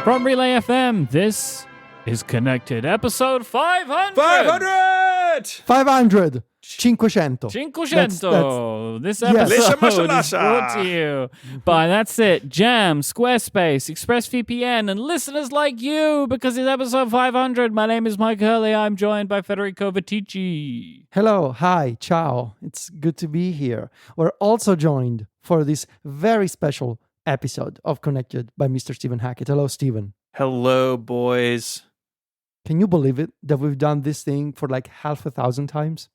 From Relay FM, this is Connected, episode 500! 500! 500! 500. 500! This Yes. episode is brought to you by That's It, Jam, Squarespace, ExpressVPN, and listeners like you, because it's episode 500. My name is Mike Hurley. I'm joined by Federico Vitici. Hello, hi, ciao. It's good to be here. We're also joined for this very special episode of Connected by Mr. Stephen Hackett. Hello, Stephen. Hello, boys. Can you believe it that we've done this thing for like 1,000 times?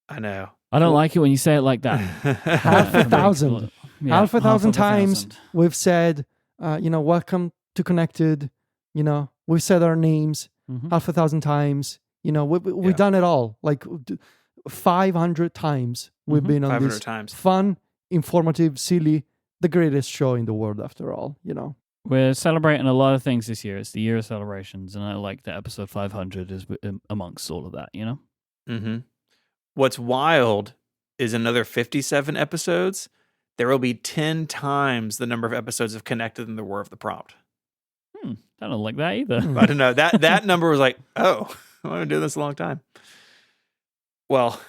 I know. I don't like it when you say it like that. 1,000. Yeah, 1,000 times 1,000. we've said, welcome to Connected. We've said our names Mhm. 1,000 times. We've done it all. Like 500 times we've been on 500 this times. fun, informative, silly, the greatest show in the world after all, We're celebrating a lot of things this year. It's the year of celebrations, and I like that episode 500 is amongst all of that, Mm-hmm. What's wild is another 57 episodes. There will be 10 times the number of episodes of Connected than there were of the prompt. I don't like that either. I don't know. That number was like, oh, I've been doing this a long time. Well,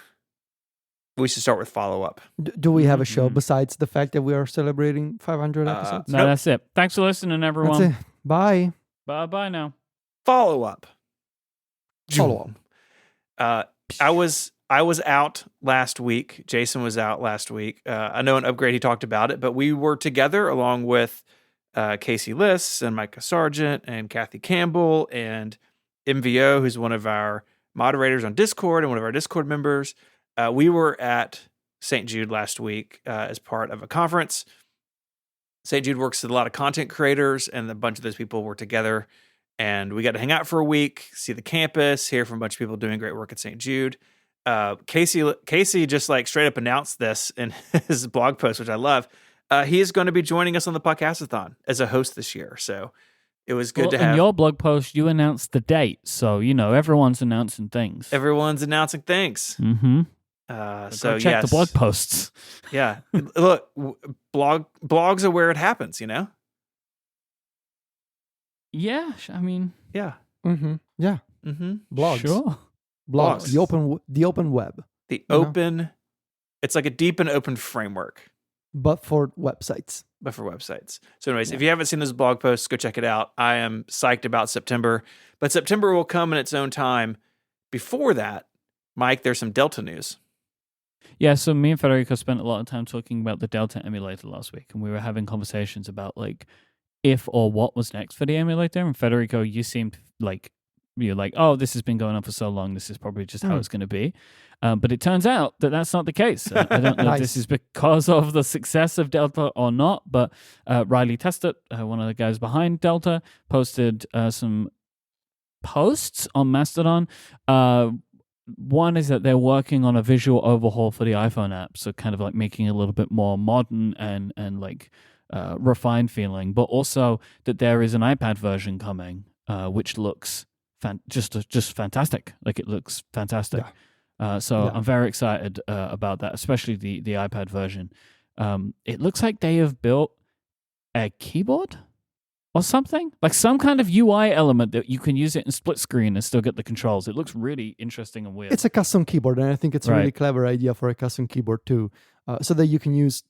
we should start with follow-up. Do we have a show Mhm. besides the fact that we are celebrating 500 episodes? No, Nope. that's it. Thanks for listening, That's everyone. it. Bye. Bye now. Follow-up. Follow up. I was out last week. Jason was out last week. I know in Upgrade he talked about it, but we were together along with Casey Liss and Micah Sargent and Kathy Campbell and MVO, who's one of our moderators on Discord and one of our Discord members. We were at St. Jude last week as part of a conference. St. Jude works with a lot of content creators, and a bunch of those people were together. And we got to hang out for a week, see the campus, hear from a bunch of people doing great work at St. Jude. Casey just like straight up announced this in his blog post, which I love. He is going to be joining us on the Podcastathon as a host this year. So it was good to have. In your blog post, you announced the date, so everyone's announcing things. Everyone's announcing things. Mm-hmm. So check yes. the blog posts. Yeah. Look, blogs are where it happens, Yeah, I mean, Yeah. Mm-hmm. Yeah. Mm-hmm. Blogs. sure. Blogs. Blogs. The open web, The You know? open, it's like a deep and open framework, but for websites. but for websites. So anyways, if you haven't seen those blog posts, go check it out. I am psyched about September, but September will come in its own time. Before that, Mike, there's some Delta news. Yeah, so me and Federico spent a lot of time talking about the Delta emulator last week, and we were having conversations about like if or what was next for the emulator. And Federico, you seemed like you're like, oh, this has been going on for so long. This is probably just how it's going to be. But it turns out that that's not the case. I don't know if this is because of the success of Delta or not, but Riley Testut, one of the guys behind Delta, posted some posts on Mastodon. One is that they're working on a visual overhaul for the iPhone app, so kind of like making it a little bit more modern and like refined feeling, but also that there is an iPad version coming, which looks just fantastic. Like it looks fantastic. So I'm very excited about that, especially the iPad version. It looks like they have built a keyboard or something, like some kind of UI element that you can use it in split screen and still get the controls. It looks really interesting and weird. It's a custom keyboard, and I think it's a really clever idea for a custom keyboard too, so that you can use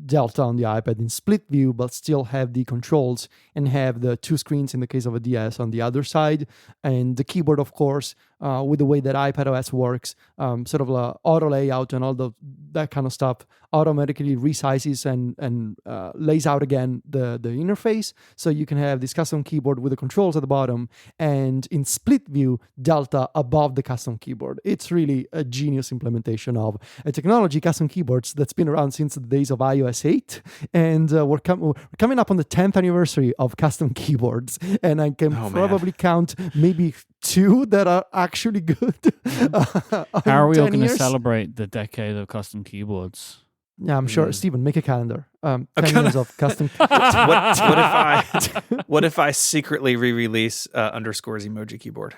Delta on the iPad in split view, but still have the controls and have the two screens in the case of a DS on the other side, and the keyboard, of course, with the way that iPadOS works, sort of auto layout and all that kind of stuff, automatically resizes and lays out again the interface, so you can have this custom keyboard with the controls at the bottom, and in split view, Delta above the custom keyboard. It's really a genius implementation of a technology, custom keyboards, that's been around since the days of iOS 8, and we're coming up on the 10th anniversary of custom keyboards, and I can probably count maybe 2 that are actually good. How are we all going to years. celebrate the decade of custom keyboards? Yeah, I'm sure. Stephen, make a calendar. 10 years of custom. What if I secretly re-release underscores emoji keyboard?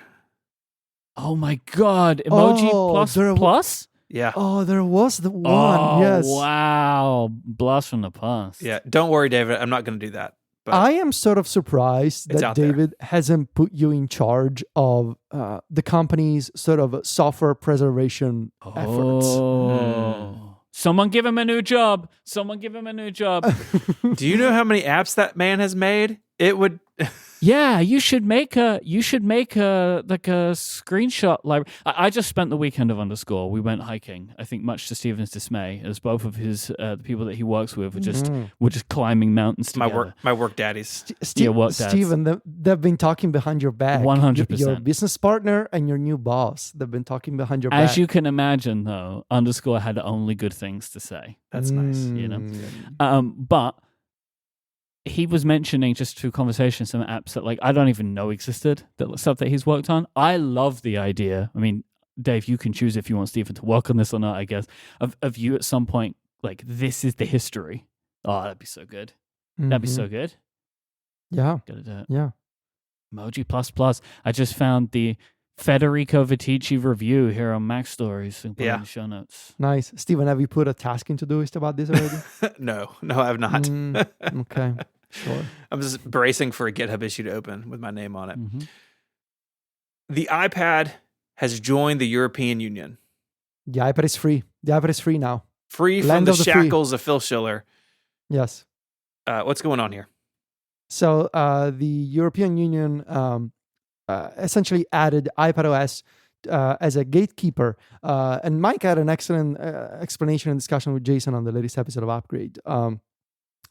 Oh my God! Emoji plus? Yeah. Oh, there was the one. Oh, yes. wow. Blast from the past. Yeah. Don't worry, David. I'm not going to do that. But I am sort of surprised It's that out there. David hasn't put you in charge of the company's sort of software preservation efforts. Oh. Someone give him a new job. Someone give him a new job. do you know how many apps that man has made? It would. Yeah, you should make a like a screenshot library. I just spent the weekend of Underscore. We went hiking. I think much to Steven's dismay, as both of his the people that he works with were just climbing mountains together. my work daddies. Steven, they've been talking behind your back. 100%. Your business partner and your new boss. They've been talking behind your back. As you can imagine, though, Underscore had only good things to say. That's nice. You know, but he was mentioning just through conversation some apps that like I don't even know existed, that stuff that he's worked on. I love the idea. I mean, Dave, you can choose if you want Stephen to work on this or not, I guess, of you at some point, like, this is the history. Oh, that'd be so good. That'd be so good. Yeah. Gotta do it. Yeah. Emoji++. I just found the Federico Viticci review here on Mac Stories and put it in the show notes. Nice. Steven, have you put a task into Todoist about this already? No, I have not. Okay. Sure. I'm just bracing for a GitHub issue to open with my name on it. Mm-hmm. The iPad has joined the European Union. The iPad is free. The iPad is free now. Free from Land the of the shackles of Phil Schiller. Yes. What's going on here? So the European Union essentially added iPadOS as a gatekeeper. And Mike had an excellent explanation and discussion with Jason on the latest episode of Upgrade.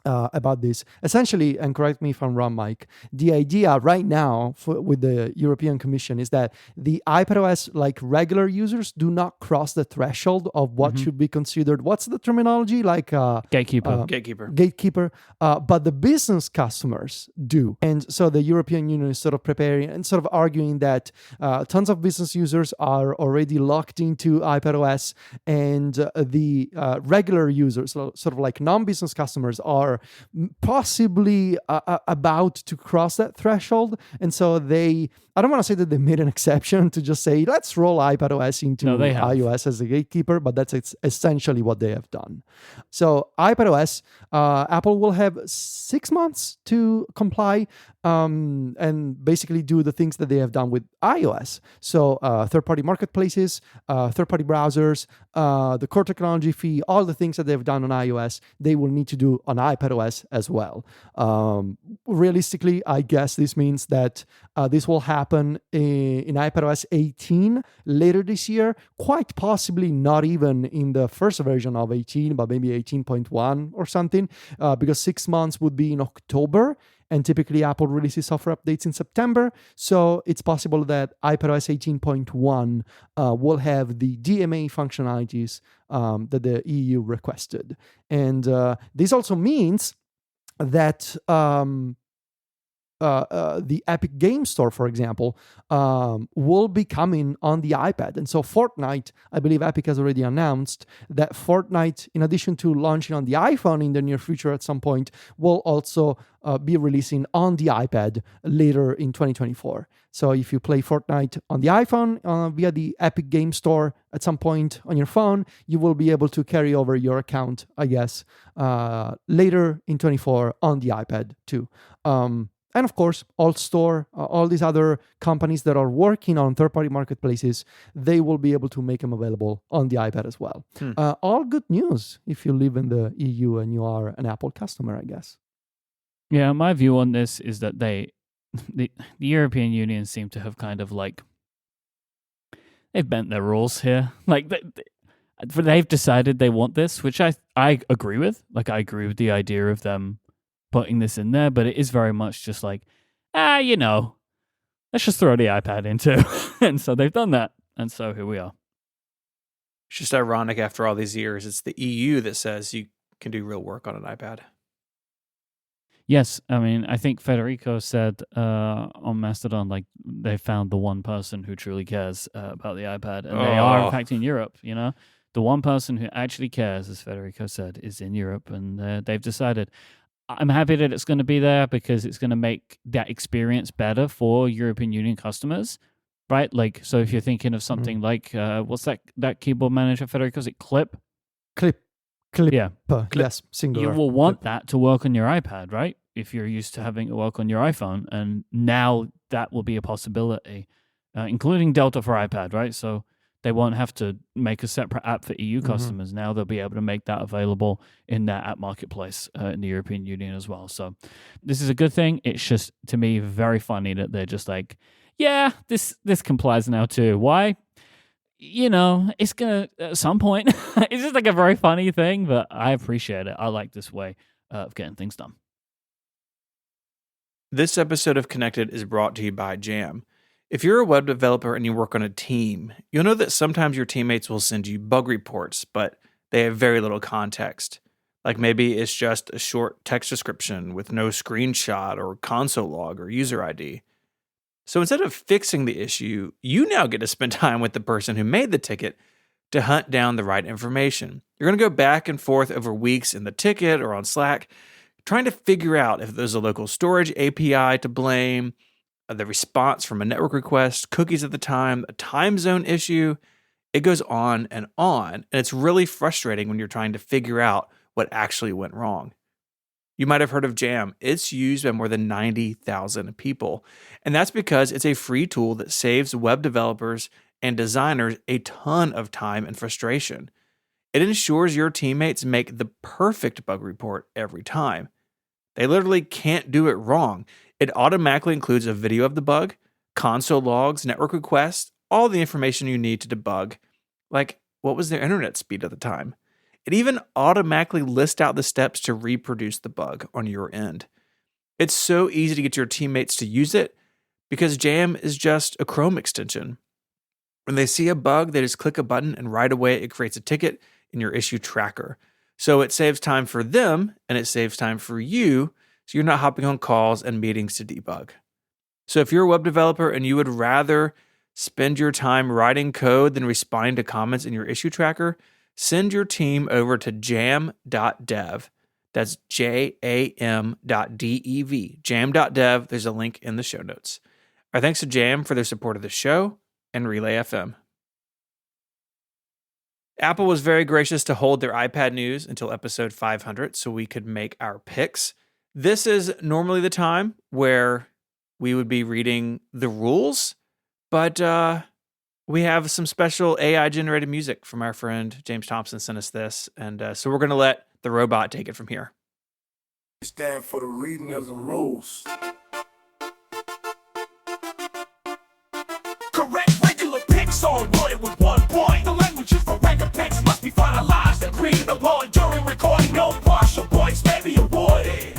About this. Essentially, and correct me if I'm wrong, Mike, the idea right now with the European Commission is that the iPadOS, like regular users, do not cross the threshold of what should be considered, what's the terminology? Like Gatekeeper. Gatekeeper. But the business customers do. And so the European Union is sort of preparing and sort of arguing that tons of business users are already locked into iPadOS, and the regular users, sort of like non-business customers, are possibly about to cross that threshold. And so I don't want to say that they made an exception to just say, let's roll iPadOS into iOS as a gatekeeper, but that's essentially what they have done. So iPadOS, Apple will have 6 months to comply and basically do the things that they have done with iOS. So third-party marketplaces, third-party browsers, the core technology fee, all the things that they've done on iOS, they will need to do on iPadOS as well. Realistically, I guess this means that this will happen in iPadOS 18 later this year, quite possibly not even in the first version of 18, but maybe 18.1 or something, because 6 months would be in October. And typically Apple releases software updates in September. So it's possible that iPadOS 18.1 will have the DMA functionalities that the EU requested. And this also means that the Epic Game Store, for example, will be coming on the iPad. And so Fortnite, I believe Epic has already announced that Fortnite, in addition to launching on the iPhone in the near future at some point, will also be releasing on the iPad later in 2024. So if you play Fortnite on the iPhone via the Epic Game Store at some point on your phone, you will be able to carry over your account, I guess, later in 2024 on the iPad too. And of course, AllStore, all these other companies that are working on third-party marketplaces, they will be able to make them available on the iPad as well. All good news if you live in the EU and you are an Apple customer, I guess. Yeah, my view on this is that the European Union seem to have kind of like, they've bent their rules here. Like, they've decided they want this, which I agree with. Like, I agree with the idea of them putting this in there, but it is very much just like, let's just throw the iPad into. And so they've done that. And so here we are. It's just ironic after all these years. It's the EU that says you can do real work on an iPad. Yes. I mean, I think Federico said on Mastodon, like, they found the one person who truly cares about the iPad. And they are, in fact, in Europe, The one person who actually cares, as Federico said, is in Europe. And they've decided. I'm happy that it's going to be there because it's going to make that experience better for European Union customers, right? Like, so if you're thinking of something like, what's that keyboard manager, Federico? Is it Clip? Clip. Yeah. Yes, singular. You will want that to work on your iPad, right? if you're used to having it work on your iPhone. And now that will be a possibility, including Delta for iPad, right? So they won't have to make a separate app for EU customers. Now they'll be able to make that available in their app marketplace in the European Union as well. So this is a good thing. It's just, to me, very funny that they're just like, yeah, this complies now too. Why? It's going to, at some point, it's just like a very funny thing, but I appreciate it. I like this way of getting things done. This episode of Connected is brought to you by Jam. If you're a web developer and you work on a team, you'll know that sometimes your teammates will send you bug reports, but they have very little context. Like maybe it's just a short text description with no screenshot or console log or user ID. So instead of fixing the issue, you now get to spend time with the person who made the ticket to hunt down the right information. You're going to go back and forth over weeks in the ticket or on Slack, trying to figure out if there's a local storage API to blame, the response from a network request, cookies at the time, a time zone issue. It goes on. And it's really frustrating when you're trying to figure out what actually went wrong. You might have heard of Jam. It's used by more than 90,000 people. And that's because it's a free tool that saves web developers and designers a ton of time and frustration. It ensures your teammates make the perfect bug report every time. They literally can't do it wrong. It automatically includes a video of the bug, console logs, network requests, all the information you need to debug, like what was their internet speed at the time. It even automatically lists out the steps to reproduce the bug on your end. It's so easy to get your teammates to use it because Jam is just a Chrome extension. When they see a bug, they just click a button and right away it creates a ticket in your issue tracker. So it saves time for them and it saves time for you, so you're not hopping on calls and meetings to debug. So if you're a web developer and you would rather spend your time writing code than responding to comments in your issue tracker, send your team over to jam.dev. That's jam.dev. Jam.dev. There's a link in the show notes. Our thanks to Jam for their support of the show and Relay FM. Apple was very gracious to hold their iPad news until episode 500 so we could make our picks. This is normally the time where we would be reading the rules, but we have some special AI-generated music from our friend James Thompson sent us this, and so we're going to let the robot take it from here. Stand for the reading of the rules. Correct regular picks are awarded with 1 point. The languages for regular picks must be finalized and agreed upon during recording. No partial points may be awarded.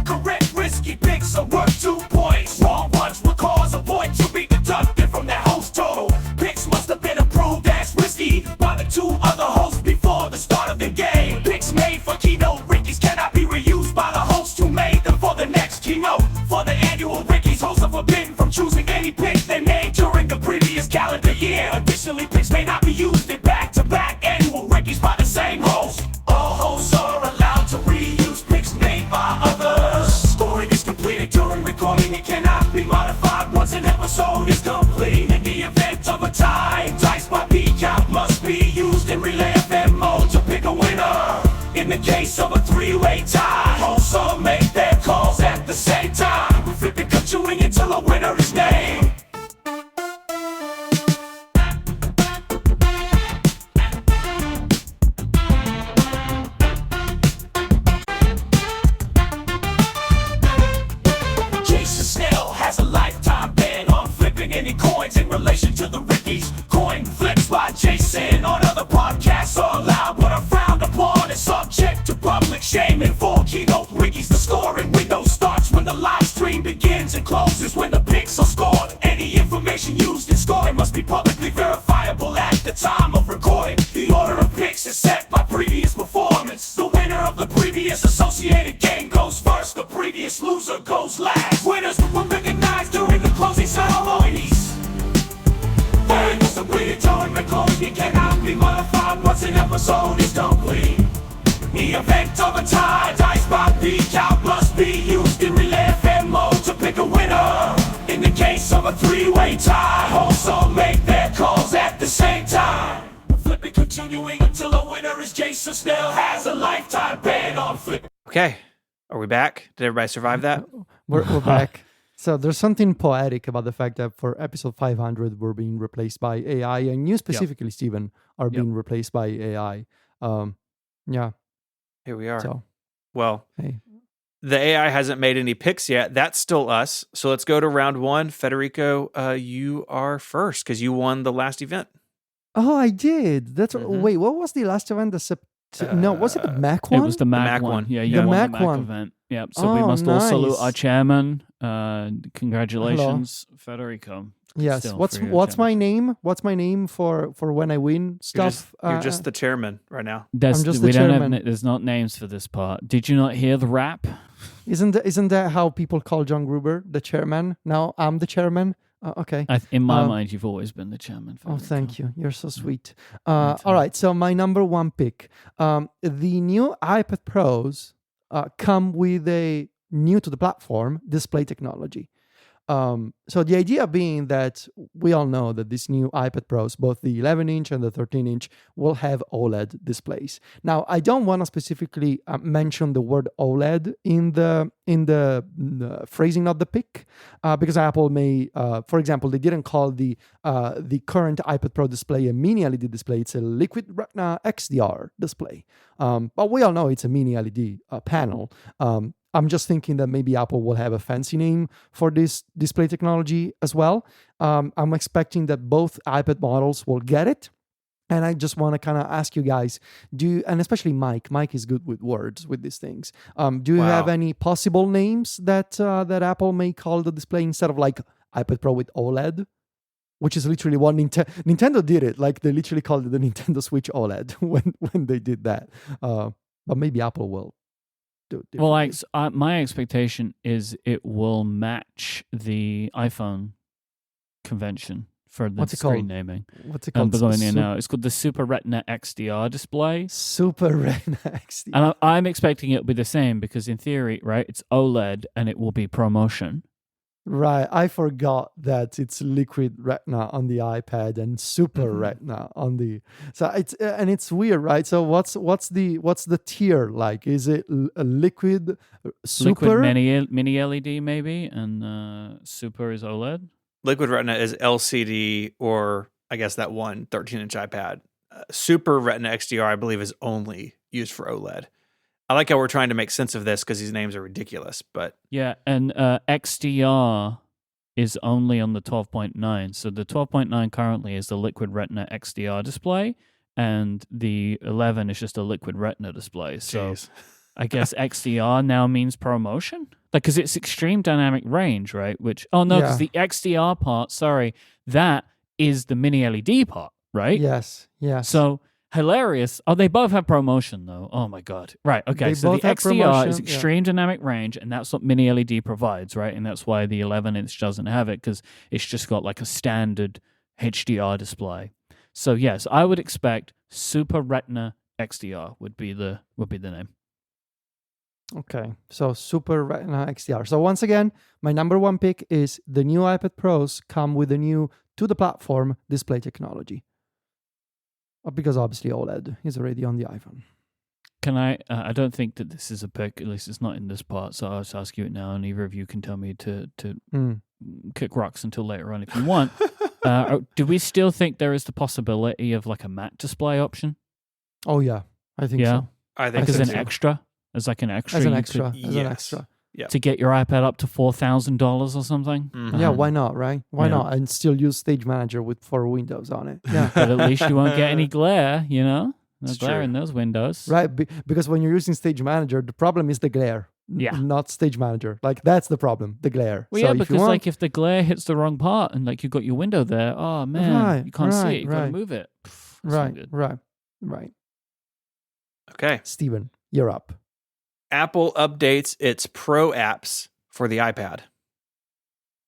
Correct risky picks are worth 2 points. Wrong ones will cause a point to be deducted from their host total. Picks must have been approved as risky by the 2 other hosts before the start of the game. Picks made for keynote Rickies cannot be reused by the host who made them for the next keynote. For the annual Rickies, hosts are forbidden from choosing any pick they made during the previous calendar year. Additionally, picks may not be used in back-to-back annual Rickies by the same host. All hosts are allowed to reuse picks made by others. Scoring is completed during recording. It cannot be modified once an episode is complete. In the event of a tie, dice by P count must be used in Relay FM mode to pick a winner. In the case of a 3-way tie, hosts all make their calls at the same time. We flip it, chewing until a winner is named. Jason Snell has a lifetime ban on flipping any coins in relation to the Rickies. Coin flips by Jason on other podcasts are allowed but are frowned upon and subject to public shaming. For keynote Rickies, the scoring window starts when the live stream begins and closes when the picks are scored. Any information used in scoring must be publicly verifiable at the time of recording. The order of picks is set by previous performance. The winner of the previous associated game goes first. The previous loser goes last. Winners were recognized during the closing ceremonies. When it's completed during recording, it cannot be modified once an episode is complete. The event of a tie, dice by P count must be used in Relay FM mode to pick a winner. In the case of a 3-way tie, hosts all make their calls at the same time. Flipping continuing until a winner is Jason Snell has a lifetime ban on flipping. Okay, Are we back? Did everybody survive that? We're back. So there's something poetic about the fact that for episode 500, we're being replaced by AI, and you specifically, Stephen, are being replaced by AI. Yeah. Here we are. So, well, hey. The AI hasn't made any picks yet. That's still us. So let's go to round one. Federico, you are first because you won the last event. Oh, I did. That's wait. What was the last event? No, was it the Mac one? It was the Mac one. Yeah, you won the Mac one. Event. Yep. So we must all salute our chairman. Congratulations, Federico. Yes. What's my name? What's my name for when I win stuff? You're just the chairman right now. I'm just the chairman. There's not names for this part. Did you not hear the rap? Isn't that how people call John Gruber the chairman? Now I'm the chairman. Okay. In my mind, you've always been the chairman. Oh, thank you. You're so sweet. All right. So my number one pick. The new iPad Pros come with a new to the platform display technology. So the idea being that we all know that these new iPad Pros, both the 11-inch and the 13-inch, will have OLED displays. Now, I don't want to specifically mention the word OLED in the phrasing of the pick, because Apple may, for example, they didn't call the current iPad Pro display a mini LED display. It's a Liquid Retina XDR display. But we all know it's a mini LED panel. I'm just thinking that maybe Apple will have a fancy name for this display technology as well. I'm expecting that both iPad models will get it. And I just want to kind of ask you guys, and especially Mike is good with words with these things. Do you have any possible names that Apple may call the display instead of like iPad Pro with OLED? Which is literally what Nintendo did it. Like they literally called it the Nintendo Switch OLED when they did that. But maybe Apple will. Well, my expectation is it will match the iPhone convention for the screen naming. What's it called? It's called the Super Retina XDR display. Super Retina XDR. And I'm expecting it to be the same because in theory, right, it's OLED and it will be ProMotion. Right, I forgot that it's Liquid Retina on the iPad and Super Retina on the. So it's weird, right? So what's the tier like? Is it a liquid Super? Liquid mini LED maybe, and Super is OLED. Liquid Retina is LCD, or I guess that one 13-inch iPad. Super Retina XDR, I believe, is only used for OLED. I like how we're trying to make sense of this because these names are ridiculous, but yeah, and XDR is only on the 12.9. So the 12.9 currently is the Liquid Retina XDR display, and the 11 is just a Liquid Retina display. So I guess XDR now means ProMotion, like because it's extreme dynamic range, right? Because the XDR part, that is the mini LED part, right? Yes. So. Hilarious. Oh, they both have ProMotion, though. Oh, my God. Right. Okay. So the XDR is extreme dynamic range, and that's what Mini LED provides, right? And that's why the 11-inch doesn't have it, because it's just got like a standard HDR display. So, yes, I would expect Super Retina XDR would be the name. Okay. So Super Retina XDR. So once again, my number one pick is the new iPad Pros come with the new to-the-platform display technology. Because obviously OLED is already on the iPhone. Can I? I don't think that this is a pick. At least it's not in this part. So I'll just ask you it now, and either of you can tell me to kick rocks until later on if you want. Do we still think there is the possibility of like a matte display option? Oh yeah, I think so. I think as an extra. As an extra. Yeah. To get your iPad up to $4,000 or something. Mm-hmm. Yeah, why not, right? Why not? And still use Stage Manager for Windows on it. Yeah, but at least you won't get any glare, No glare in those windows. Right, because when you're using Stage Manager, the problem is the glare. Not Stage Manager. Like that's the problem, the glare. Well, because if the glare hits the wrong part and like you've got your window there, oh man, you can't see it. You've got to move it. Right. Okay, Steven, you're up. Apple updates its Pro apps for the iPad.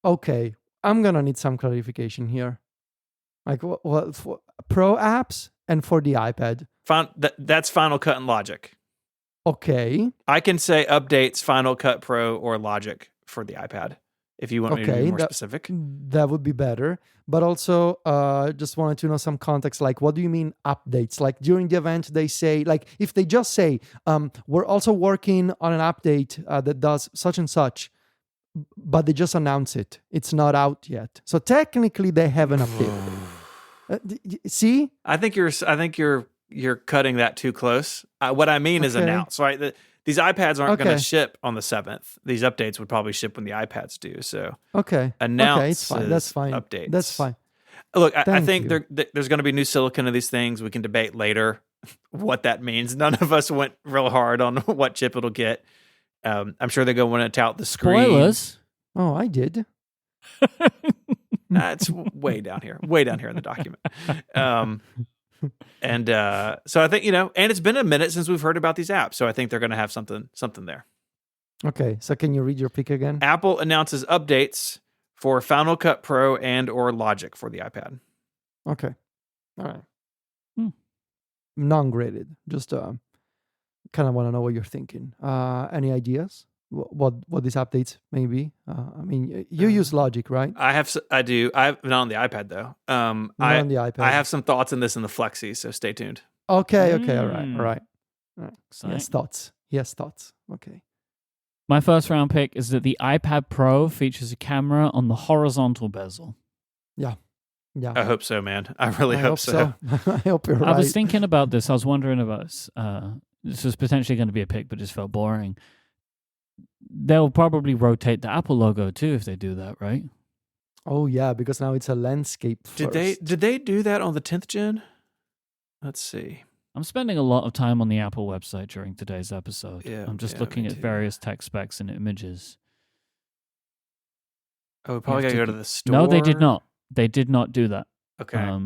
Okay, I'm gonna need some clarification here. Like what for Pro apps and for the iPad? That's Final Cut and Logic. Okay. I can say updates Final Cut Pro or Logic for the iPad. if you want me to be more specific. That would be better. But also, just wanted to know some context. Like, what do you mean updates? Like during the event, they say, like, if they just say, we're also working on an update that does such and such, but they just announce it. It's not out yet. So technically, they have an update. See? I think you're cutting that too close. What I mean is announce, right? These iPads aren't going to ship on the 7th. These updates would probably ship when the iPads do. So announce it's fine. That's fine. Updates. That's fine. Look, I think there's going to be new silicon of these things. We can debate later what that means. None of us went real hard on what chip it'll get. I'm sure they're going to want to tout the screen. Spoilers. Oh, I did. It's way down here in the document. And so I think, and it's been a minute since we've heard about these apps. So I think they're going to have something there. Okay. So can you read your pick again? Apple announces updates for Final Cut Pro and or Logic for the iPad. Okay. All right. Non-graded. Just kind of want to know what you're thinking. Any ideas? What these updates may be? I mean, you use Logic, right? I do. Not on the iPad though. Not on the iPad. I have some thoughts on this in the Flexi, so stay tuned. Okay. All right. Exciting. Yes, thoughts. Okay. My first round pick is that the iPad Pro features a camera on the horizontal bezel. Yeah. I hope so, man. I really hope so. I hope you're right. I was thinking about this. I was wondering about this. This was potentially going to be a pick, but just felt boring. They'll probably rotate the Apple logo too if they do that, right? Oh yeah, because now it's a landscape first. Did they do that on the 10th gen? Let's see. I'm spending a lot of time on the Apple website during today's episode. Yeah, I'm just looking at various tech specs and images. Oh, we probably got to go to the store. No, they did not. They did not do that. Okay.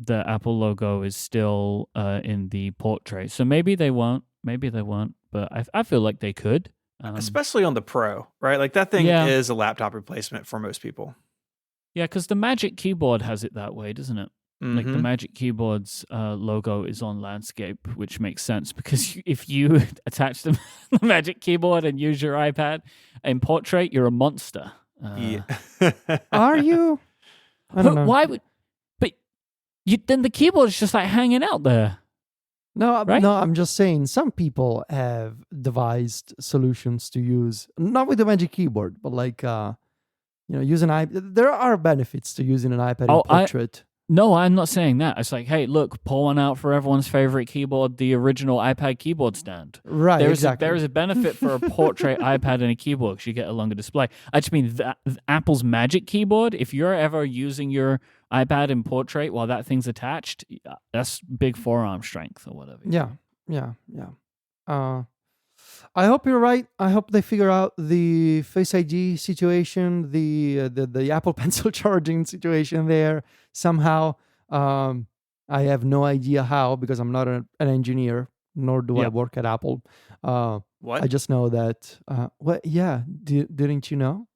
The Apple logo is still in the portrait. So maybe they won't. But I feel like they could. Especially on the Pro, right? Like that thing is a laptop replacement for most people. Yeah, because the Magic Keyboard has it that way, doesn't it? Mm-hmm. Like the Magic Keyboard's logo is on landscape, which makes sense because if you attach the Magic Keyboard and use your iPad in portrait, you're a monster. Yeah. Are you? I don't know. Why would? But then the keyboard is just like hanging out there. No, right? No, I'm just saying some people have devised solutions to use, not with the Magic Keyboard, but like, using iPad. There are benefits to using an iPad in portrait. No, I'm not saying that. It's like, hey, look, pour one out for everyone's favorite keyboard, the original iPad keyboard stand. Right, exactly. There is a benefit for a portrait iPad and a keyboard because you get a longer display. I just mean that Apple's Magic Keyboard, if you're ever using your iPad in portrait while that thing's attached, that's big forearm strength or whatever. Yeah. I hope you're right. I hope they figure out the Face ID situation, the Apple Pencil charging situation there somehow. I have no idea how because I'm not an engineer, nor do I work at Apple. What? I just know that. Didn't you know?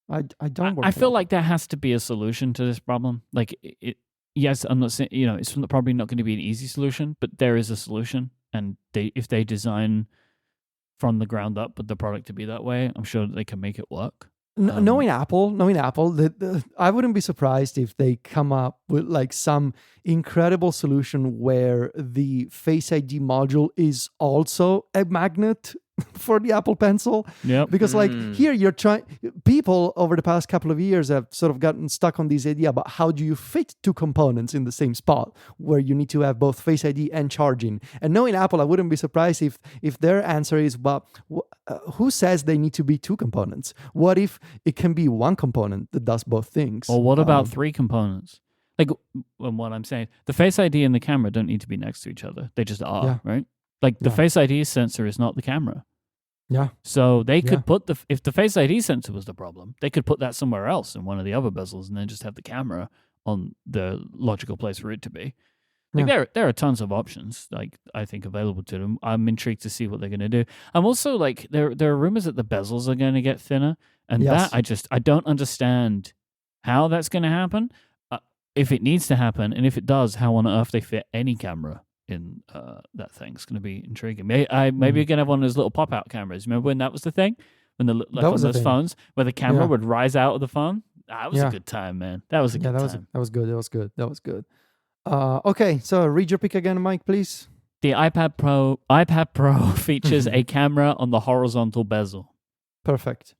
I don't work. I feel like there has to be a solution to this problem. Like yes, I'm not saying it's probably not going to be an easy solution, but there is a solution, and if they design from the ground up with the product to be that way, I'm sure that they can make it work. Knowing Apple, I wouldn't be surprised if they come up with like some incredible solution where the Face ID module is also a magnet for the Apple Pencil. Yep. Because here you're trying, people over the past couple of years have sort of gotten stuck on this idea about how do you fit two components in the same spot where you need to have both Face ID and charging. And knowing Apple, I wouldn't be surprised if their answer is, well, who says they need to be two components? What if it can be one component that does both things? Or what about three components? Like what I'm saying, the Face ID and the camera don't need to be next to each other. They just are, right? Like the Face ID sensor is not the camera. Yeah. So they could put if the Face ID sensor was the problem, they could put that somewhere else in one of the other bezels and then just have the camera on the logical place for it to be. Like there are tons of options, like I think available to them. I'm intrigued to see what they're going to do. I'm also like there are rumors that the bezels are going to get thinner, and that I don't understand how that's going to happen. If it needs to happen, and if it does, how on earth they fit any camera in that thing? It's going to be intriguing. Maybe you're going to have one of those little pop-out cameras. Remember when that was the thing? when the like That on was a those thing. phones where the camera Yeah. would rise out of the phone. That was Yeah. a good time, man. That was a good time. that was good. That was good. That was good. Okay, so read your pick again, Mike, please. The iPad Pro features a camera on the horizontal bezel. Perfect.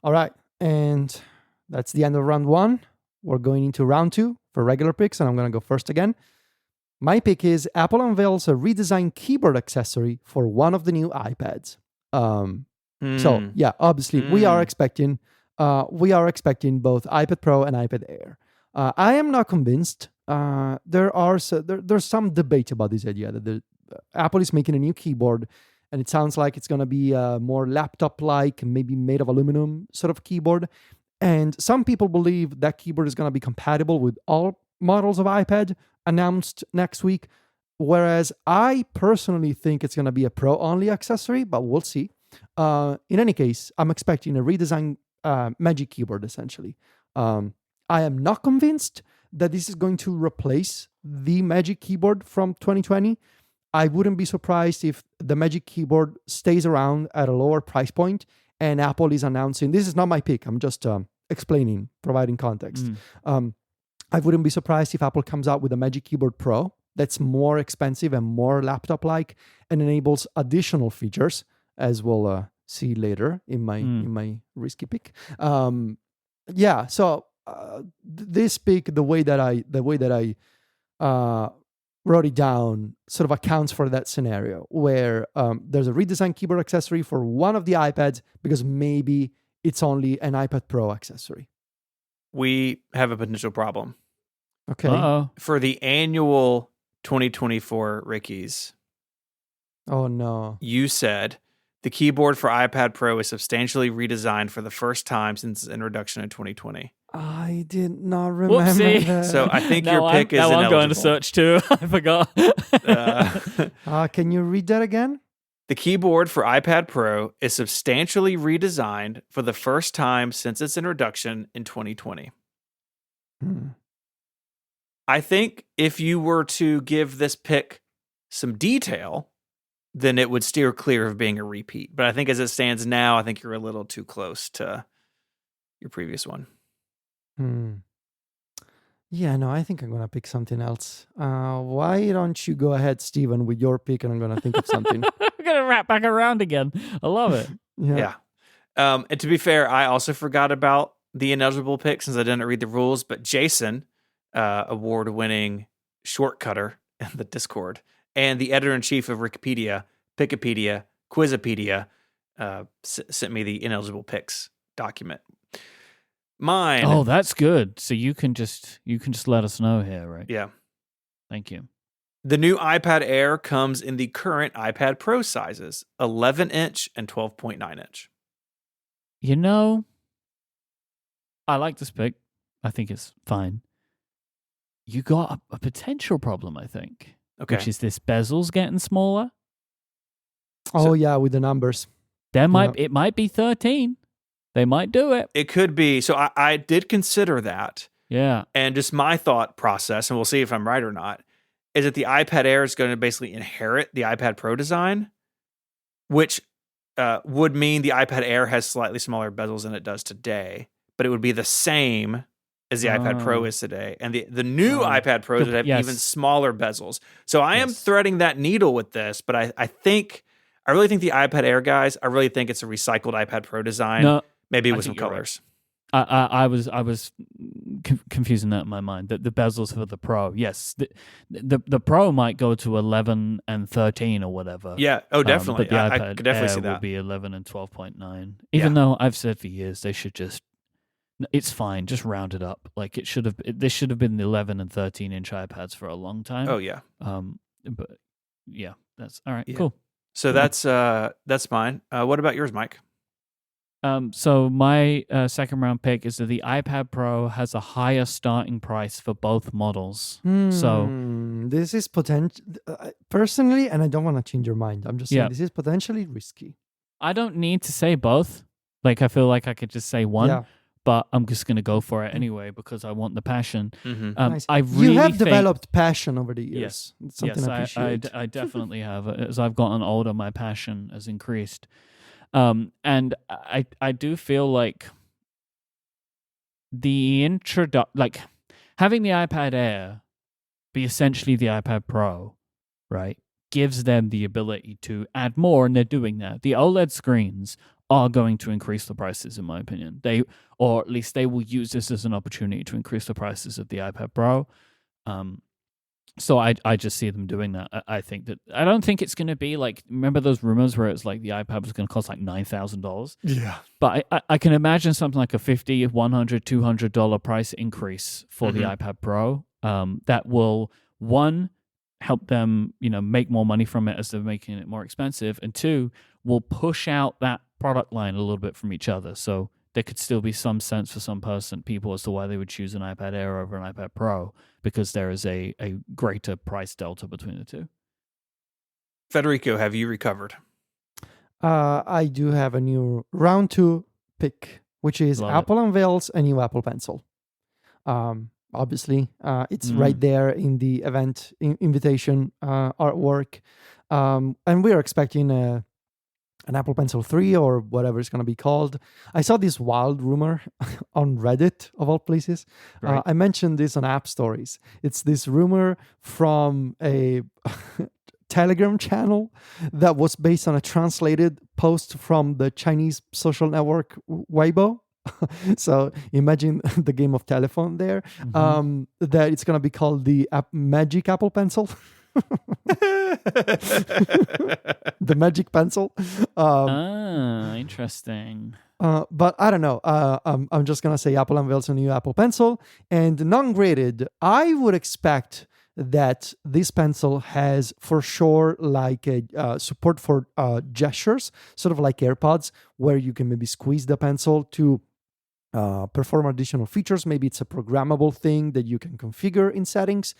All right, and that's the end of round 1. We're going into round 2 for regular picks, and I'm going to go first again. My pick is Apple unveils a redesigned keyboard accessory for one of the new iPads. So yeah, obviously we are expecting both iPad Pro and iPad Air. I am not convinced. There's some debate about this idea that Apple is making a new keyboard, and it sounds like it's going to be a more laptop-like, maybe made of aluminum sort of keyboard. And some people believe that keyboard is going to be compatible with all models of iPad announced next week, whereas I personally think it's going to be a Pro-only accessory, but we'll see. In any case, I'm expecting a redesigned Magic Keyboard, essentially. I am not convinced that this is going to replace the Magic Keyboard from 2020. I wouldn't be surprised if the Magic Keyboard stays around at a lower price point and Apple is announcing, this is not my pick, I'm just explaining, providing context. I wouldn't be surprised if Apple comes out with a Magic Keyboard Pro that's more expensive and more laptop-like and enables additional features, as we'll see later in my risky pick. So this pick, the way that I wrote it down, sort of accounts for that scenario where there's a redesigned keyboard accessory for one of the iPads because maybe it's only an iPad Pro accessory. We have a potential problem. Okay. Uh-oh. For the annual 2024 Rickies, Oh no. you said the keyboard for iPad Pro is substantially redesigned for the first time since its introduction in 2020. I did not remember Whoopsie. that. So I think Now your pick is now I'm going to ineligible. search too. I forgot. Can you read that again? The keyboard for iPad Pro is substantially redesigned for the first time since its introduction in 2020. I think if you were to give this pick some detail, then it would steer clear of being a repeat. But I think as it stands now, I think you're a little too close to your previous one. Yeah, no, I think I'm going to pick something else. Why don't you go ahead, Steven, with your pick, and I'm going to think of something. We're going to wrap back around again. I love it. Yeah. And to be fair, I also forgot about the ineligible pick since I didn't read the rules. But Jason, award-winning shortcutter in the Discord, and the editor-in-chief of Wikipedia, Pickopedia, Quizopedia, sent me the ineligible picks document. Mine. Oh, that's good. So you can just let us know here, right? Yeah. Thank you. The new iPad Air comes in the current iPad Pro sizes, 11-inch and 12.9-inch. You know, I like this pick. I think it's fine. You got a potential problem, I think. Okay. Which is this bezel's getting smaller. Oh, yeah, with the numbers. It might be 13. They might do it. It could be. So I did consider that. Yeah. And just my thought process, and we'll see if I'm right or not, is that the iPad Air is going to basically inherit the iPad Pro design, which would mean the iPad Air has slightly smaller bezels than it does today, but it would be the same as the iPad Pro is today. And the new iPad Pros would have even smaller bezels. So I am threading that needle with this, but I really think the iPad Air guys, I really think it's a recycled iPad Pro design. No, maybe I with some think you're colors. right. I was confusing that in my mind. The bezels for the Pro, yes, the Pro might go to 11 and 13 or whatever. Yeah. Oh, definitely. But the I iPad could definitely Air see that. will be 11 and 12.9. Even though I've said for years they should just. It's fine. Just round it up. Like it should have. This should have been the 11 and 13-inch iPads for a long time. Oh yeah. But yeah, that's all right. Yeah. Cool. So that's mine. What about yours, Mike? So my second round pick is that the iPad Pro has a higher starting price for both models. So this is personally, and I don't want to change your mind. I'm just saying this is potentially risky. I don't need to say both. Like I feel like I could just say one, but I'm just going to go for it anyway because I want the passion. Nice. I really you have think, developed passion over the years. Yes, it's something I appreciate. I definitely have. As I've gotten older, my passion has increased. And I do feel like having the iPad Air be essentially the iPad Pro, right, gives them the ability to add more, and they're doing that. The OLED screens are going to increase the prices, in my opinion. Or at least they will use this as an opportunity to increase the prices of the iPad Pro. So I just see them doing that. I don't think it's going to be like, remember those rumors where it's like the iPad was going to cost like $9,000? Yeah. But I can imagine something like a $50, $100, $200 price increase for the iPad Pro that will, one, help them, make more money from it as they're making it more expensive, and two, will push out that product line a little bit from each other. So there could still be some sense for people as to why they would choose an iPad Air over an iPad Pro, because there is a greater price delta between the two. Federico, have you recovered? I do have a new round 2 pick, which is Apple unveils a new Apple Pencil. Obviously, it's right there in the event invitation artwork. And we are expecting an Apple Pencil 3 or whatever it's going to be called. I saw this wild rumor on Reddit, of all places. Right. I mentioned this on App Stories. It's this rumor from a Telegram channel that was based on a translated post from the Chinese social network Weibo. So imagine the game of telephone there. That it's going to be called the Magic Apple Pencil. The Magic Pencil. Interesting. But I don't know. I'm just gonna say Apple unveils a new Apple Pencil, and non-graded. I would expect that this pencil has for sure like a support for gestures, sort of like AirPods, where you can maybe squeeze the pencil to perform additional features. Maybe it's a programmable thing that you can configure in settings.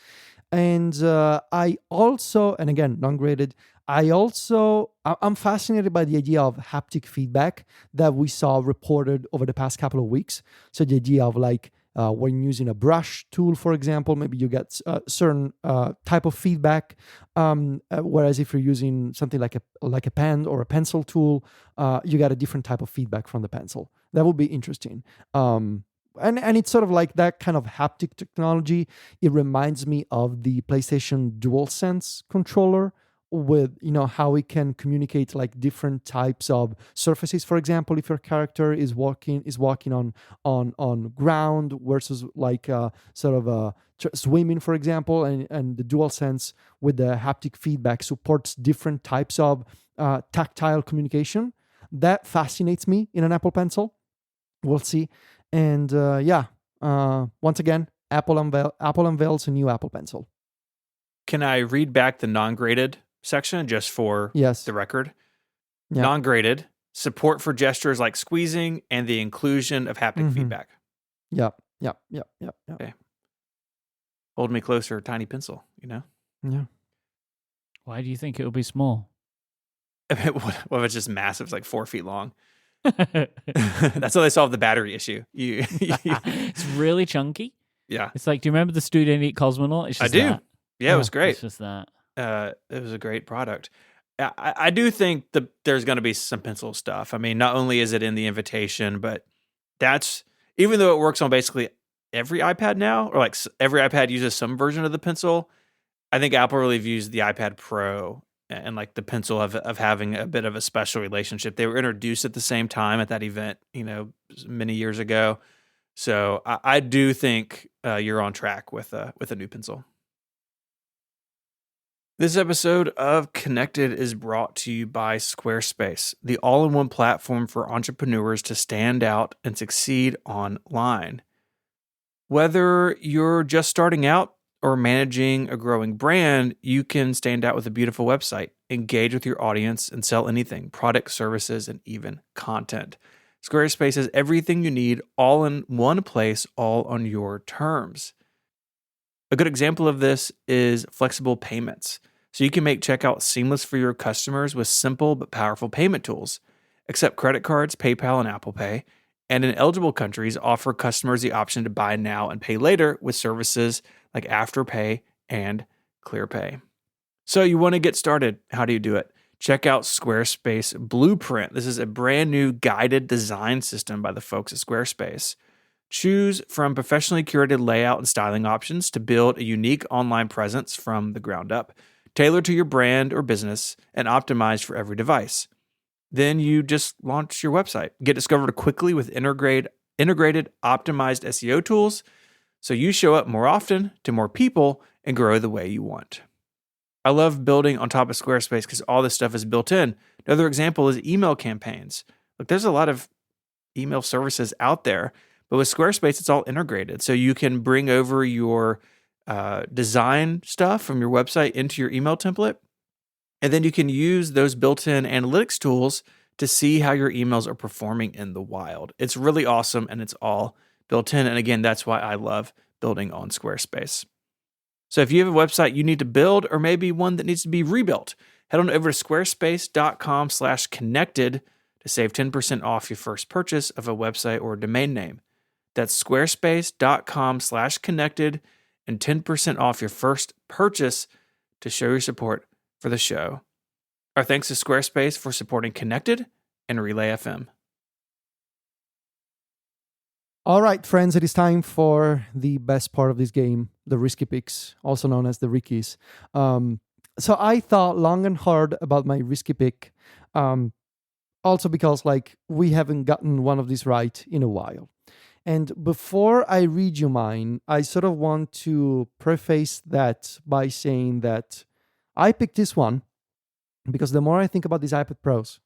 And I also, and again, non-graded, I'm fascinated by the idea of haptic feedback that we saw reported over the past couple of weeks. So the idea of like when using a brush tool, for example, maybe you get a certain type of feedback. Whereas if you're using something like a pen or a pencil tool, you get a different type of feedback from the pencil. That would be interesting. And it's sort of like that kind of haptic technology. It reminds me of the PlayStation DualSense controller, with how it can communicate like different types of surfaces. For example, if your character is walking on ground versus like sort of swimming, for example, and the DualSense with the haptic feedback supports different types of tactile communication. That fascinates me in an Apple Pencil. We'll see. And once again, Apple unveils a new Apple Pencil. Can I read back the non-graded section just for the record? Yeah. Non-graded, support for gestures like squeezing and the inclusion of haptic feedback. Yep. Okay. Hold me closer, tiny pencil, Yeah. Why do you think it'll be small? What if it's just massive? It's like 4 feet long. That's how they solved the battery issue. It's really chunky. Yeah. It's like, do you remember the Student Elite Cosmonaut? It's just I do. That. Yeah, it was great. It's just that. It was a great product. I do think that there's going to be some pencil stuff. I mean, not only is it in the invitation, but that's, even though it works on basically every iPad now, or like every iPad uses some version of the pencil, I think Apple really views the iPad Pro and like the pencil of having a bit of a special relationship. They were introduced at the same time at that event, many years ago. So I do think you're on track with a new pencil. This episode of Connected is brought to you by Squarespace, the all-in-one platform for entrepreneurs to stand out and succeed online. Whether you're just starting out or managing a growing brand, you can stand out with a beautiful website, engage with your audience, and sell anything, products, services, and even content. Squarespace has everything you need all in one place, all on your terms. A good example of this is flexible payments. So you can make checkout seamless for your customers with simple but powerful payment tools. Accept credit cards, PayPal, and Apple Pay. And in eligible countries, offer customers the option to buy now and pay later with services like Afterpay and ClearPay. So you want to get started. How do you do it? check out Squarespace Blueprint. This is a brand new guided design system by the folks at Squarespace. Choose from professionally curated layout and styling options to build a unique online presence from the ground up, tailored to your brand or business and optimized for every device. Then you just launch your website. Get discovered quickly with integrated optimized SEO tools so you show up more often to more people and grow the way you want. I love building on top of Squarespace because all this stuff is built in. Another example is email campaigns. Look, there's a lot of email services out there, but with Squarespace, it's all integrated. So you can bring over your design stuff from your website into your email template, and then you can use those built-in analytics tools to see how your emails are performing in the wild. It's really awesome, and it's all built in. And again, that's why I love building on Squarespace. So if you have a website you need to build, or maybe one that needs to be rebuilt, head on over to squarespace.com/connected to save 10% off your first purchase of a website or a domain name. That's squarespace.com/connected and 10% off your first purchase to show your support for the show. Our thanks to Squarespace for supporting Connected and Relay FM. All right, friends, it is time for the best part of this game, the risky picks, also known as the Rickies. So I thought long and hard about my risky pick, also because we haven't gotten one of these right in a while. And before I read you mine, I sort of want to preface that by saying that I picked this one because the more I think about these iPad Pros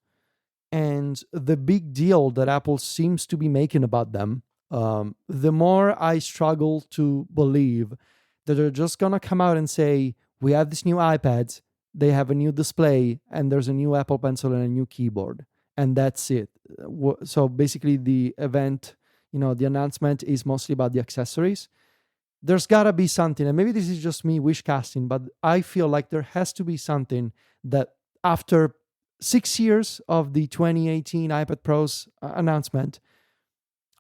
and the big deal that Apple seems to be making about them, the more I struggle to believe that they're just going to come out and say, we have these new iPads, they have a new display, and there's a new Apple Pencil and a new keyboard. And that's it. So basically the event, the announcement is mostly about the accessories. There's got to be something, and maybe this is just me wish casting, but I feel like there has to be something that after 6 years of the 2018 iPad Pros announcement,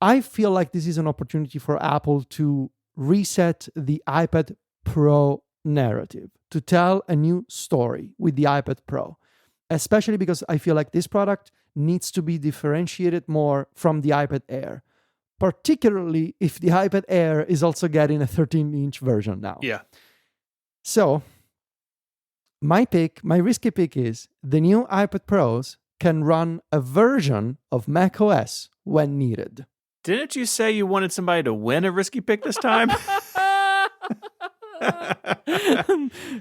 I feel like this is an opportunity for Apple to reset the iPad Pro narrative, to tell a new story with the iPad Pro, especially because I feel like this product needs to be differentiated more from the iPad Air, particularly if the iPad Air is also getting a 13-inch version now. Yeah. So my risky pick is the new iPad Pros can run a version of macOS when needed. Didn't you say you wanted somebody to win a risky pick this time?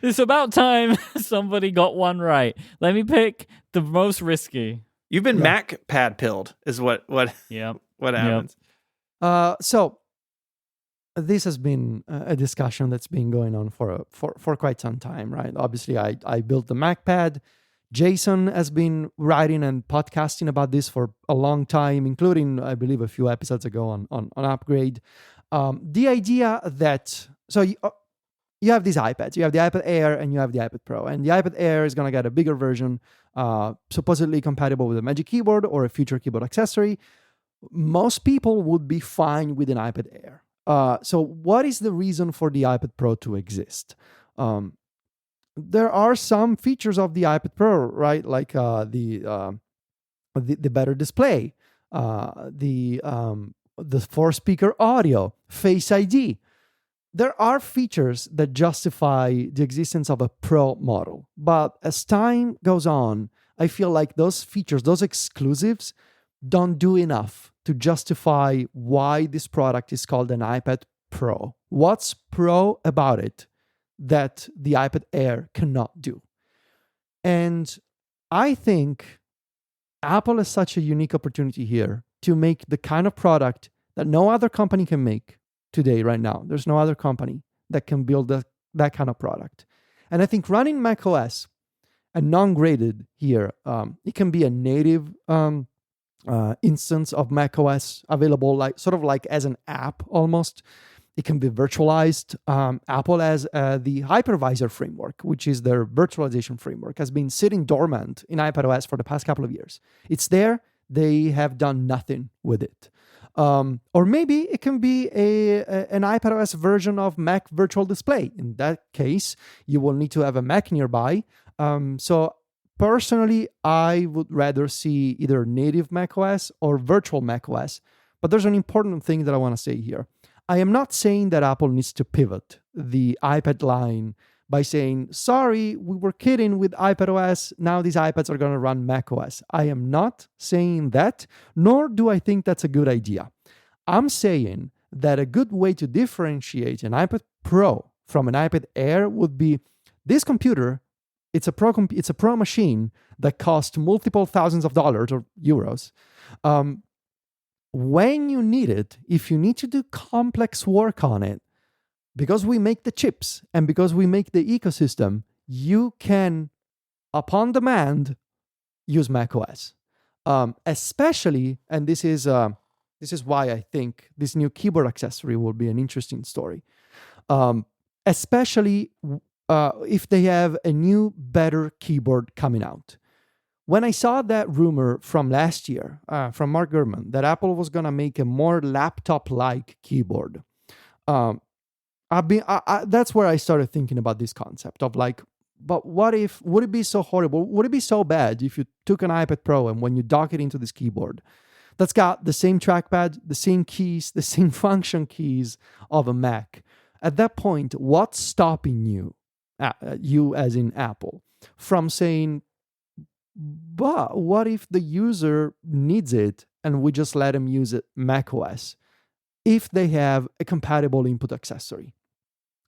It's about time somebody got one right. Let me pick the most risky. You've been Mac pad pilled, is what happens. So this has been a discussion that's been going on for quite some time, right? Obviously, I built the Mac pad. Jason has been writing and podcasting about this for a long time, including, I believe, a few episodes ago on Upgrade. The idea that, so you have these iPads, you have the iPad Air and you have the iPad Pro, and the iPad Air is going to get a bigger version, supposedly compatible with a Magic Keyboard or a future keyboard accessory. Most people would be fine with an iPad Air. So what is the reason for the iPad Pro to exist? There are some features of the iPad Pro, right? Like the better display, the 4-speaker audio, Face ID. There are features that justify the existence of a Pro model. But as time goes on, I feel like those features, those exclusives, don't do enough to justify why this product is called an iPad Pro. What's Pro about it that the iPad Air cannot do? And I think Apple has such a unique opportunity here to make the kind of product that no other company can make today, right now. There's no other company that can build that kind of product. And I think running macOS and non-graded here, it can be a native instance of macOS available like as an app almost. It can be virtualized. Apple has the hypervisor framework, which is their virtualization framework, has been sitting dormant in iPadOS for the past couple of years. It's there. They have done nothing with it. Or maybe it can be an iPadOS version of Mac Virtual Display. In that case, you will need to have a Mac nearby. So personally, I would rather see either native macOS or virtual macOS. But there's an important thing that I want to say here. I am not saying that Apple needs to pivot the iPad line by saying, sorry, we were kidding with iPadOS. Now these iPads are going to run macOS. I am not saying that, nor do I think that's a good idea. I'm saying that a good way to differentiate an iPad Pro from an iPad Air would be this computer. It's a pro machine that costs multiple thousands of dollars or euros. When you need it, if you need to do complex work on it, because we make the chips and because we make the ecosystem, you can, upon demand, use macOS. Especially, and this is why I think this new keyboard accessory will be an interesting story. Especially if they have a new, better keyboard coming out. When I saw that rumor from last year, from Mark Gurman, that Apple was going to make a more laptop-like keyboard, that's where I started thinking about this concept of like, but would it be so horrible? Would it be so bad if you took an iPad Pro and when you dock it into this keyboard, that's got the same trackpad, the same keys, the same function keys of a Mac? At that point, what's stopping you, you as in Apple, from saying, but what if the user needs it and we just let them use it macOS if they have a compatible input accessory?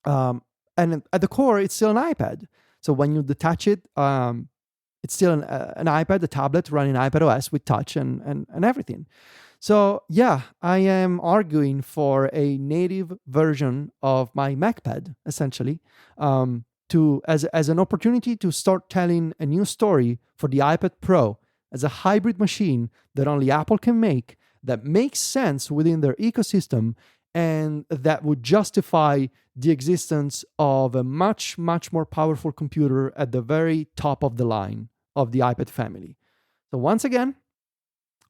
And at the core, it's still an iPad. So when you detach it, it's still an iPad, a tablet running iPadOS with touch and everything. So yeah, I am arguing for a native version of my MacPad, essentially, as an opportunity to start telling a new story for the iPad Pro as a hybrid machine that only Apple can make, that makes sense within their ecosystem, and that would justify the existence of a much, much more powerful computer at the very top of the line of the iPad family. So once again,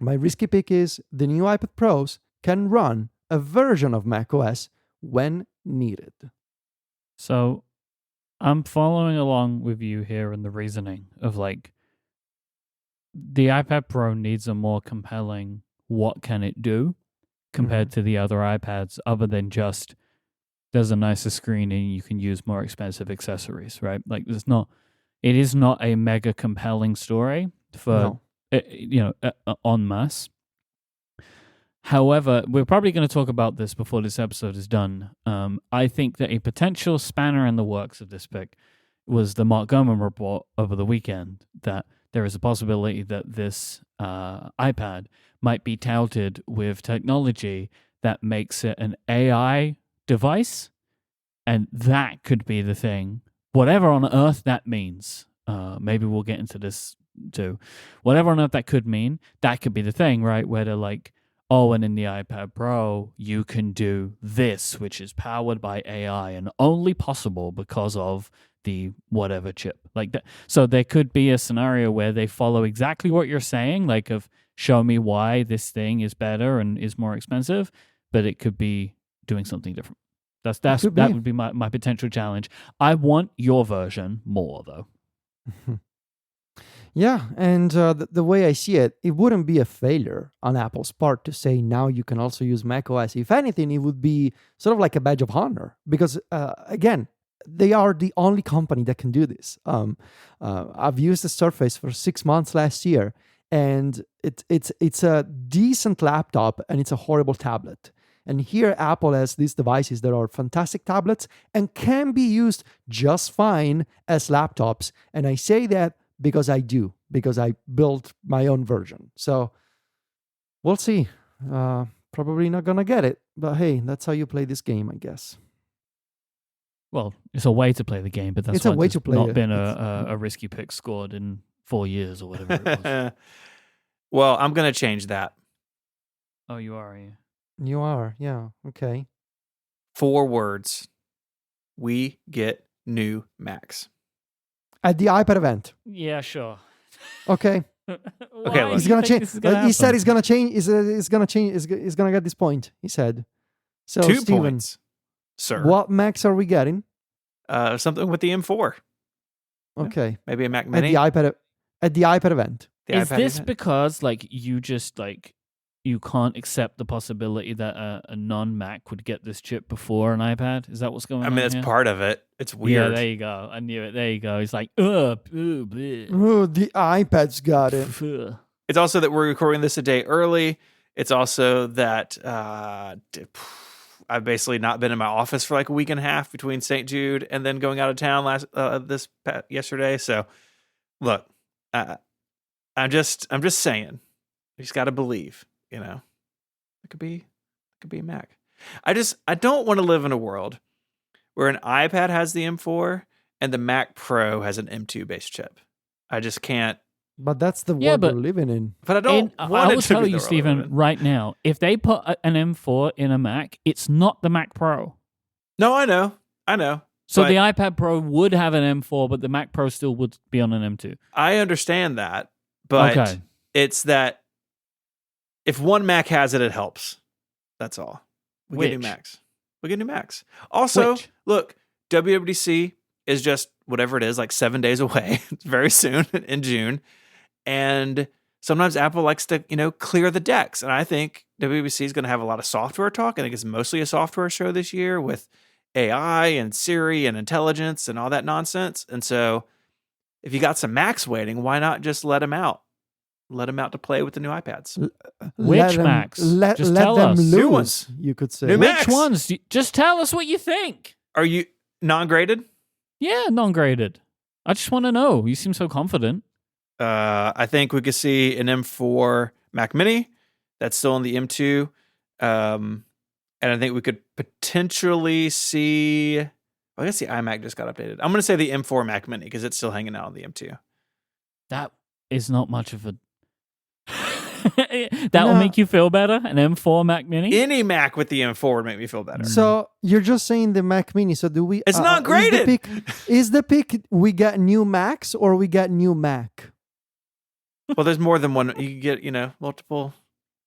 my risky pick is the new iPad Pros can run a version of macOS when needed. So I'm following along with you here in the reasoning of like, the iPad Pro needs a more compelling what can it do compared to the other iPads, other than just there's a nicer screen and you can use more expensive accessories, right? Like it is not a mega compelling story for, en masse. However, we're probably going to talk about this before this episode is done. I think that a potential spanner in the works of this pick was the Mark Gurman report over the weekend that there is a possibility that this iPad might be touted with technology that makes it an AI device, and that could be the thing. Whatever on earth that means, maybe we'll get into this too. Whatever on earth that could mean, that could be the thing, right? Where they're like, oh, and in the iPad Pro, you can do this, which is powered by AI and only possible because of the whatever chip. Like that. So there could be a scenario where they follow exactly what you're saying, like of show me why this thing is better and is more expensive, but it could be doing something different. That would be my potential challenge. I want your version more though. Yeah, and the way I see it, it wouldn't be a failure on Apple's part to say now you can also use macOS. If anything, it would be sort of like a badge of honor because, again, they are the only company that can do this. I've used the Surface for 6 months last year, and it's a decent laptop and it's a horrible tablet. And here Apple has these devices that are fantastic tablets and can be used just fine as laptops. And I say that because I built my own version. So we'll see. Probably not gonna get it, but hey, that's how you play this game, I guess. Well, it's a way to play the game, but that's a way to play not it. been a risky pick scored in 4 years or whatever it was. Well, I'm gonna change that. Oh, you are, yeah. You are, yeah. Okay. 4 words. We get new Macs. At the iPad event. Yeah, sure. Okay. Okay, He's gonna change. He said he's gonna change. He's gonna change. He's gonna get this point. He said. So 2 Steven, points, sir. what Macs are we getting? Something with the M4. Okay. Maybe a Mac At Mini. the At the iPad event. The Is iPad this event? because like you just like you can't accept the possibility that a non-Mac would get this chip before an iPad? Is that what's going on? I mean, that's here? part of it. It's Yeah, weird. there you go. I knew it. There you go. He's like, bleh. Oh, the iPad's got it. Ugh. It's also that we're recording this a day early. It's also that I've basically not been in my office for like a week and a half between St. Jude and then going out of town yesterday. So, look, I'm just saying, you just got to believe, it could be a Mac. I don't want to live in a world where an iPad has the M4 and the Mac Pro has an M2 based chip. I just can't. But that's the Yeah, world but- we're living in. But I don't And want I it will to tell be you, the world I live Stephen, in. right now, if they put an M4 in a Mac, it's not the Mac Pro. No, I know. So But- the iPad Pro would have an M4, but the Mac Pro still would be on an M2. I understand that, but Okay. it's that if one Mac has it, it helps. That's all. We get new Which? Macs. Also, Which? look, WWDC is just whatever it is, like 7 days away. It's very soon in June. And sometimes Apple likes to, clear the decks. And I think WWDC is going to have a lot of software talk. I think it's mostly a software show this year with AI and Siri and intelligence and all that nonsense. And so if you got some Macs waiting, why not just let them out? Let them out to play with the new iPads. Which Macs? Let Just let tell them us. loose, New ones. you could say. New Which Macs. ones? Just tell us what you think. Are you non-graded? Yeah, non-graded. I just want to know. You seem so confident. I think we could see an M4 Mac Mini that's still in the M2. And I think we could potentially see, I guess the iMac just got updated. I'm going to say the M4 Mac Mini because it's still hanging out on the M2. That is not much of a... That will No. make you feel better? An M4 Mac Mini? Any Mac with the M4 would make me feel better. So you're just saying the Mac Mini. So do we? It's not graded. Is the pick we got new Macs or we got new Mac? Well, there's more than one. You can get, multiple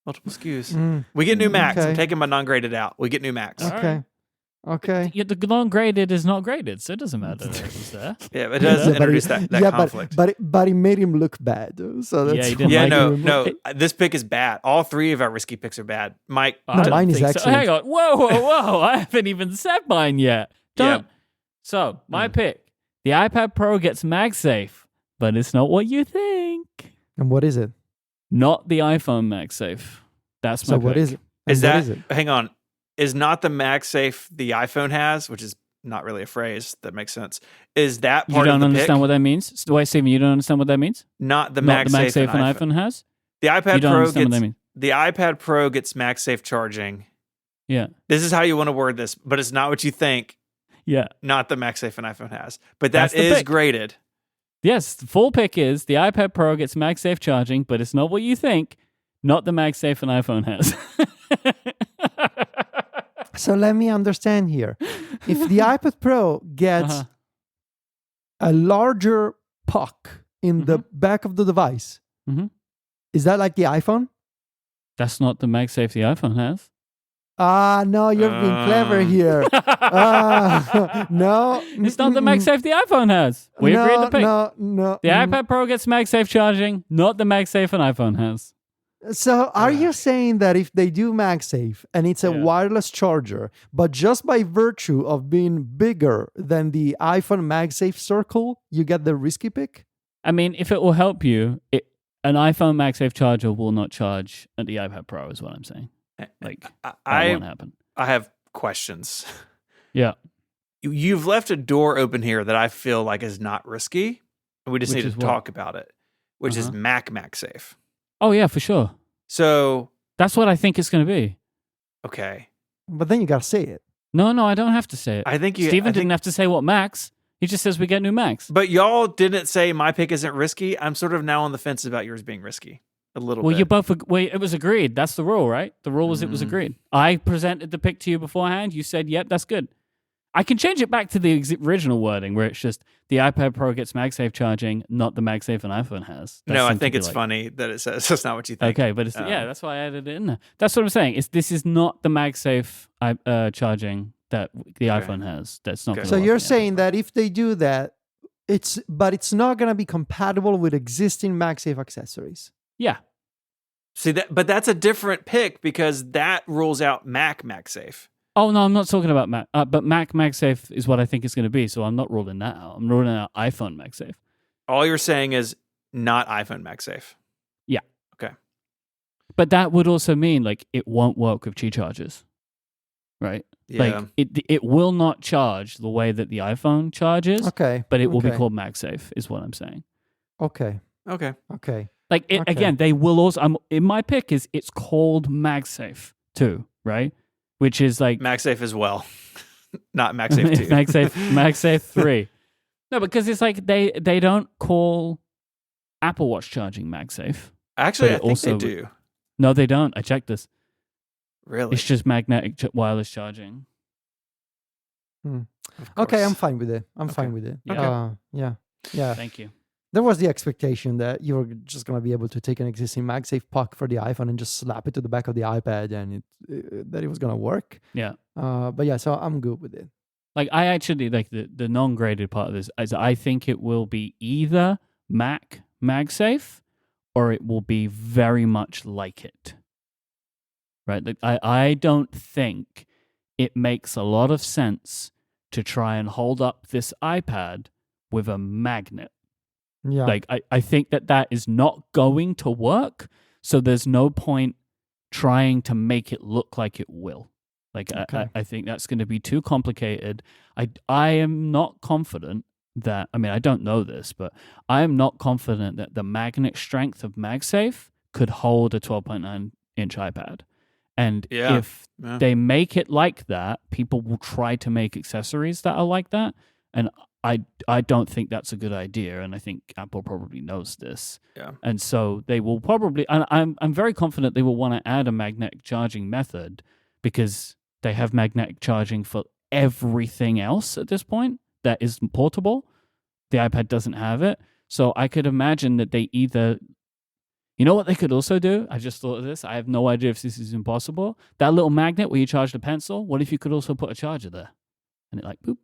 SKUs. Mm, We get new Macs. I'm okay. taking my non-graded out. We get new Macs. All okay. Okay. Yeah, the non-graded is not graded, so it doesn't matter that it was there. Yeah, it does Yeah, but introduce it- that yeah, conflict. but it made him look bad. So that's Yeah, he didn't Yeah, like no, it. this pick is bad. All three of our risky picks are bad. Mike, I don't mine is think so. excellent. Hang on. Whoa. I haven't even said mine yet. Don't. Yeah. So, my pick. The iPad Pro gets MagSafe, but it's not what you think. And what is it? Not the iPhone MagSafe. That's my So what pick. is it? is And what that? is it? Hang on. Is not the MagSafe the iPhone has, which is not really a phrase that makes sense. Is that You part don't of the understand pick? what that means? Wait, Stephen, you don't understand what that means? Not the Not the MagSafe MagSafe an iPhone has? The You iPad don't Pro understand what gets that means? the iPad Pro gets MagSafe charging. Yeah. This is how you want to word this, but it's not what you think. Yeah. Not the MagSafe an iPhone has, but that That's the is pick. graded. Yes, the full pick is the iPad Pro gets MagSafe charging, but it's not what you think. Not the MagSafe an iPhone has. So let me understand here. If the iPad Pro gets Uh-huh. a larger puck in the back of the device, Mhm. is that like the iPhone? That's not the MagSafe the iPhone has. No, you're being clever here. No, It's not the MagSafe the iPhone has. We agreed to pick. No. The iPad Pro gets MagSafe charging, not the MagSafe an iPhone has. So are you saying that if they do MagSafe and it's a Yeah. wireless charger, but just by virtue of being bigger than the iPhone MagSafe circle, you get the risky pick? I mean, if it will help you, an iPhone MagSafe charger will not charge at the iPad Pro, is what I'm saying. Like, that won't happen. I have questions. Yeah. You've left a door open here that I feel like is not risky. And we just Which need is to what? talk about it, which is Uh-huh. MagSafe. Oh, yeah, for sure. So, That's what I think it's going to be. okay. But then you gotta say it. No, I don't have to say it. I think you Steven I didn't think, have to say what Max. He just says we get new Max. But y'all didn't say my pick isn't risky. I'm sort of now on the fence about yours being risky. A little Well, bit. you both. It was agreed. That's the rule, right? The rule was it was Mm. agreed. I presented the pick to you beforehand. You said, "Yep, that's good." I can change it back to the original wording, where it's just the iPad Pro gets MagSafe charging, not the MagSafe an iPhone has. That No, I seemed to think be it's like- funny that it says that's not what you think. Okay, but it's yeah, that's why I added it in there. That's what I'm saying. This is not the MagSafe charging that the iPhone has. That's not. Okay. gonna So work you're in the saying iPad that if they do that, But it's not going to be compatible with existing MagSafe accessories. Yeah. See but that's a different pick because that rules out Mac MagSafe. Oh, no, I'm not talking about Mac. But Mac MagSafe is what I think it's going to be, so I'm not ruling that out. I'm ruling out iPhone MagSafe. All you're saying is not iPhone MagSafe. Yeah. Okay. But that would also mean, like, it won't work with Qi chargers, right? Yeah. Like, it will not charge the way that the iPhone charges, Okay. but it will be okay. called MagSafe, is what I'm saying. Okay. Okay. Okay. Like, Okay. again, they will also... in my pick is it's called MagSafe too, right? Which is like... MagSafe as well. Not MagSafe 2. MagSafe 3. No, because it's like they don't call Apple Watch charging MagSafe. Actually, But I think also- they do. No, they don't. I checked this. Really? It's just magnetic wireless charging. Of Okay, course. I'm fine with it. I'm Okay. fine with it. Yeah. Yeah. Yeah. Thank you. There was the expectation that you were just going to be able to take an existing MagSafe puck for the iPhone and just slap it to the back of the iPad and that it was going to work. Yeah. But yeah, so I'm good with it. Like, I actually, like, the non-graded part of this is I think it will be either Mac MagSafe or it will be very much like it. Right? Like, I don't think it makes a lot of sense to try and hold up this iPad with a magnet. Yeah. Like, I think that is not going to work, so there's no point trying to make it look like it will. Like, Okay. I think that's going to be too complicated. I am not confident that, I mean, I don't know this, but I am not confident that the magnet strength of MagSafe could hold a 12.9-inch iPad. And Yeah. if Yeah. they make it like that, people will try to make accessories that are like that. And I don't think that's a good idea, and I think Apple probably knows this. Yeah. And so they will probably, and I'm very confident they will want to add a magnetic charging method because they have magnetic charging for everything else at this point that is portable. The iPad doesn't have it. So I could imagine that they either, you know what they could also do? I just thought of this. I have no idea if this is impossible. That little magnet where you charge the pencil, what if you could also put a charger there? And it like, boop.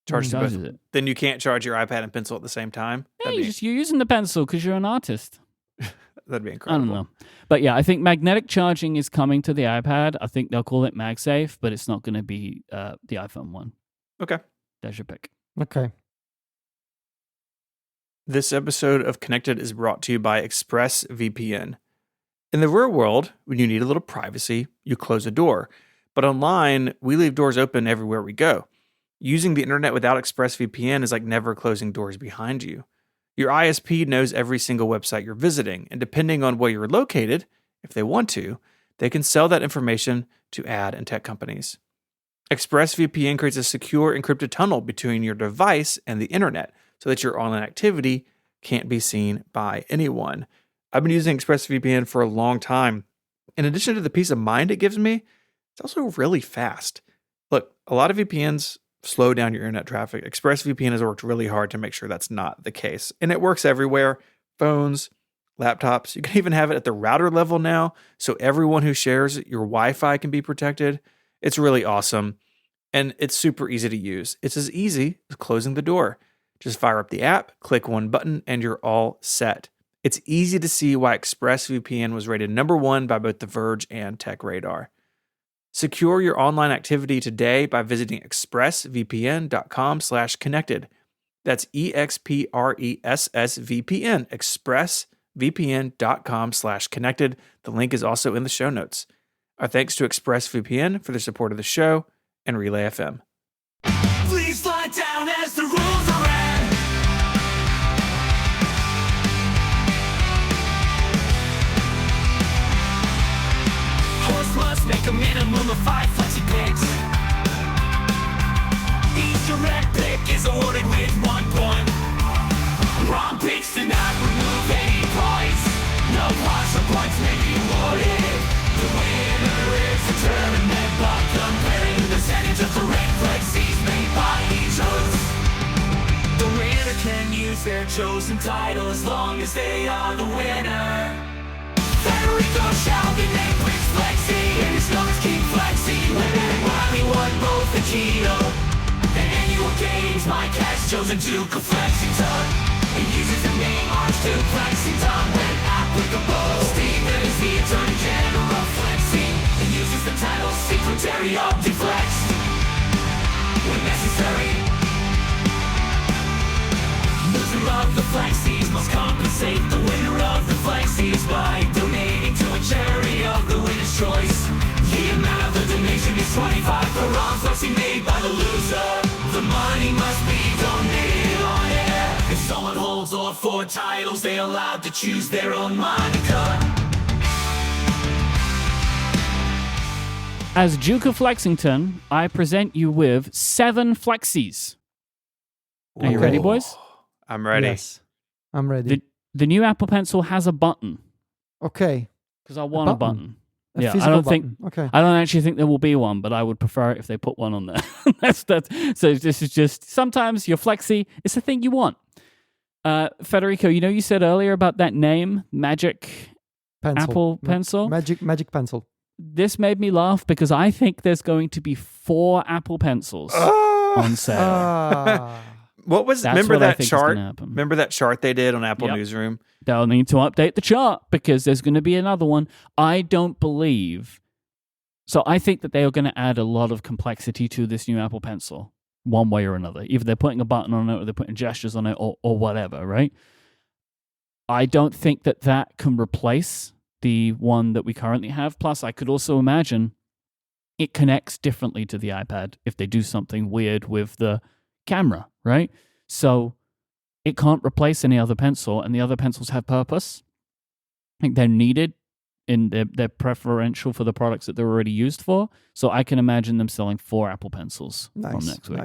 Charge the charges both. it. Then you can't charge your iPad and pencil at the same time? Yeah, That'd you're using the pencil because you're an artist. be I incredible. don't know. But yeah, I think magnetic charging is coming to the iPad. I think they'll call it MagSafe, but it's not going to be the iPhone one. Okay. There's your pick. Okay. This episode of Connected is brought to you by ExpressVPN. In the real world, when you need a little privacy, you close a door. But online, we leave doors open everywhere we go. Using the internet without ExpressVPN is like never closing doors behind you. Your ISP knows every single website you're visiting, and depending on where you're located, if they want to, they can sell that information to ad and tech companies. ExpressVPN creates a secure encrypted tunnel between your device and the internet so that your online activity can't be seen by anyone. I've been using ExpressVPN for a long time. In addition to the peace of mind it gives me, it's also really fast. Look, a lot of VPNs slow down your internet traffic. ExpressVPN has worked really hard to make sure that's not the case. And it works everywhere. Phones, laptops. You can even have it at the router level now, so everyone who shares your Wi-Fi can be protected. It's really awesome. And it's super easy to use. It's as easy as closing the door. Just fire up the app, click one button, and you're all set. It's easy to see why ExpressVPN was rated #1 by both The Verge and TechRadar. Secure your online activity today by visiting expressvpn.com/connected. That's EXPRESSVPN, expressvpn.com/connected. The link is also in the show notes. Our thanks to ExpressVPN for their support of the show and Relay FM. Please lie down as the rules are read. Horse must make a minimum of 5 flexi picks. Each direct pick is awarded with 1 point. Wrong picks do not remove any points. No partial points may be awarded. The winner is determined by comparing the percentage of correct flexis made by each host. The winner can use their chosen title as long as they are the winner. Federico shall be named Prince Flexi, and his nose King Flexi. When Wiley won both the Cheeto and annual games Mike has chosen Duke of Flexington. He uses the name Orange Duke Flexington when applicable. Steven is the Attorney General Flexing and uses the title Secretary of Deflex when necessary. Loser of the Flexies must compensate the winner of the Flexies by donating to a charity of the winner's choice. The amount of the donation is 25 per round flexing made by the loser. The money must be donated on air. If someone holds all 4 titles, they're allowed to choose their own moniker. As Duke of Flexington, I present you with 7 Flexies. Are you ready, boys? I'm ready. Yes, I'm ready. The new Apple Pencil has a button Okay. because I want a button. A Yeah, I physical don't think button. Okay. I don't actually think there will be one, but I would prefer it if they put one on there. that's so. This is just sometimes your Flexi. It's the thing you want. Federico, you said earlier about that name, Magic Pencil. Apple Pencil. Magic pencil. This made me laugh because I think there's going to be 4 Apple Pencils on sale. Ah. What was? That's Remember what I that think is chart? gonna happen. Remember that chart they did on Apple Yep. Newsroom? They'll need to update the chart because there's going to be another one. I don't believe. So I think that they are going to add a lot of complexity to this new Apple Pencil, one way or another. Either they're putting a button on it or they're putting gestures on it or whatever, right? I don't think that can replace the one that we currently have. Plus, I could also imagine it connects differently to the iPad if they do something weird with the camera, right? So it can't replace any other pencil, and the other pencils have purpose. I think they're needed in they're preferential for the products that they're already used for. So I can imagine them selling 4 Apple Pencils from next week.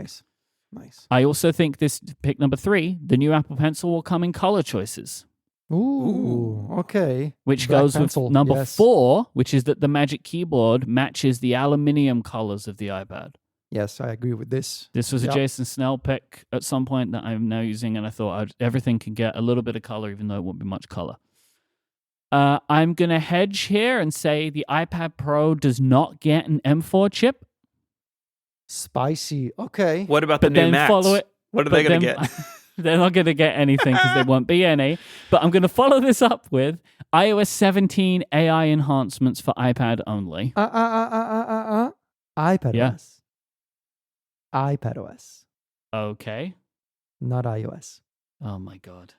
Nice. I also think this pick number 3, the new Apple Pencil will come in color choices, Ooh. Okay. which Black goes pencil, with number yes. 4, which is that the Magic Keyboard matches the aluminium colors of the iPad. Yes, I agree with this. This was Yep. a Jason Snell pick at some point that I'm now using, and I thought everything can get a little bit of color, even though it won't be much color. I'm going to hedge here and say the iPad Pro does not get an M4 chip. Spicy. Okay. What about the But new then Macs? follow it. What are they but going to then- get? They're not going to get anything because there won't be any. But I'm going to follow this up with iOS 17 AI enhancements for iPad only. iPad Yeah. OS. iPad OS, Okay. not iOS. Oh my God.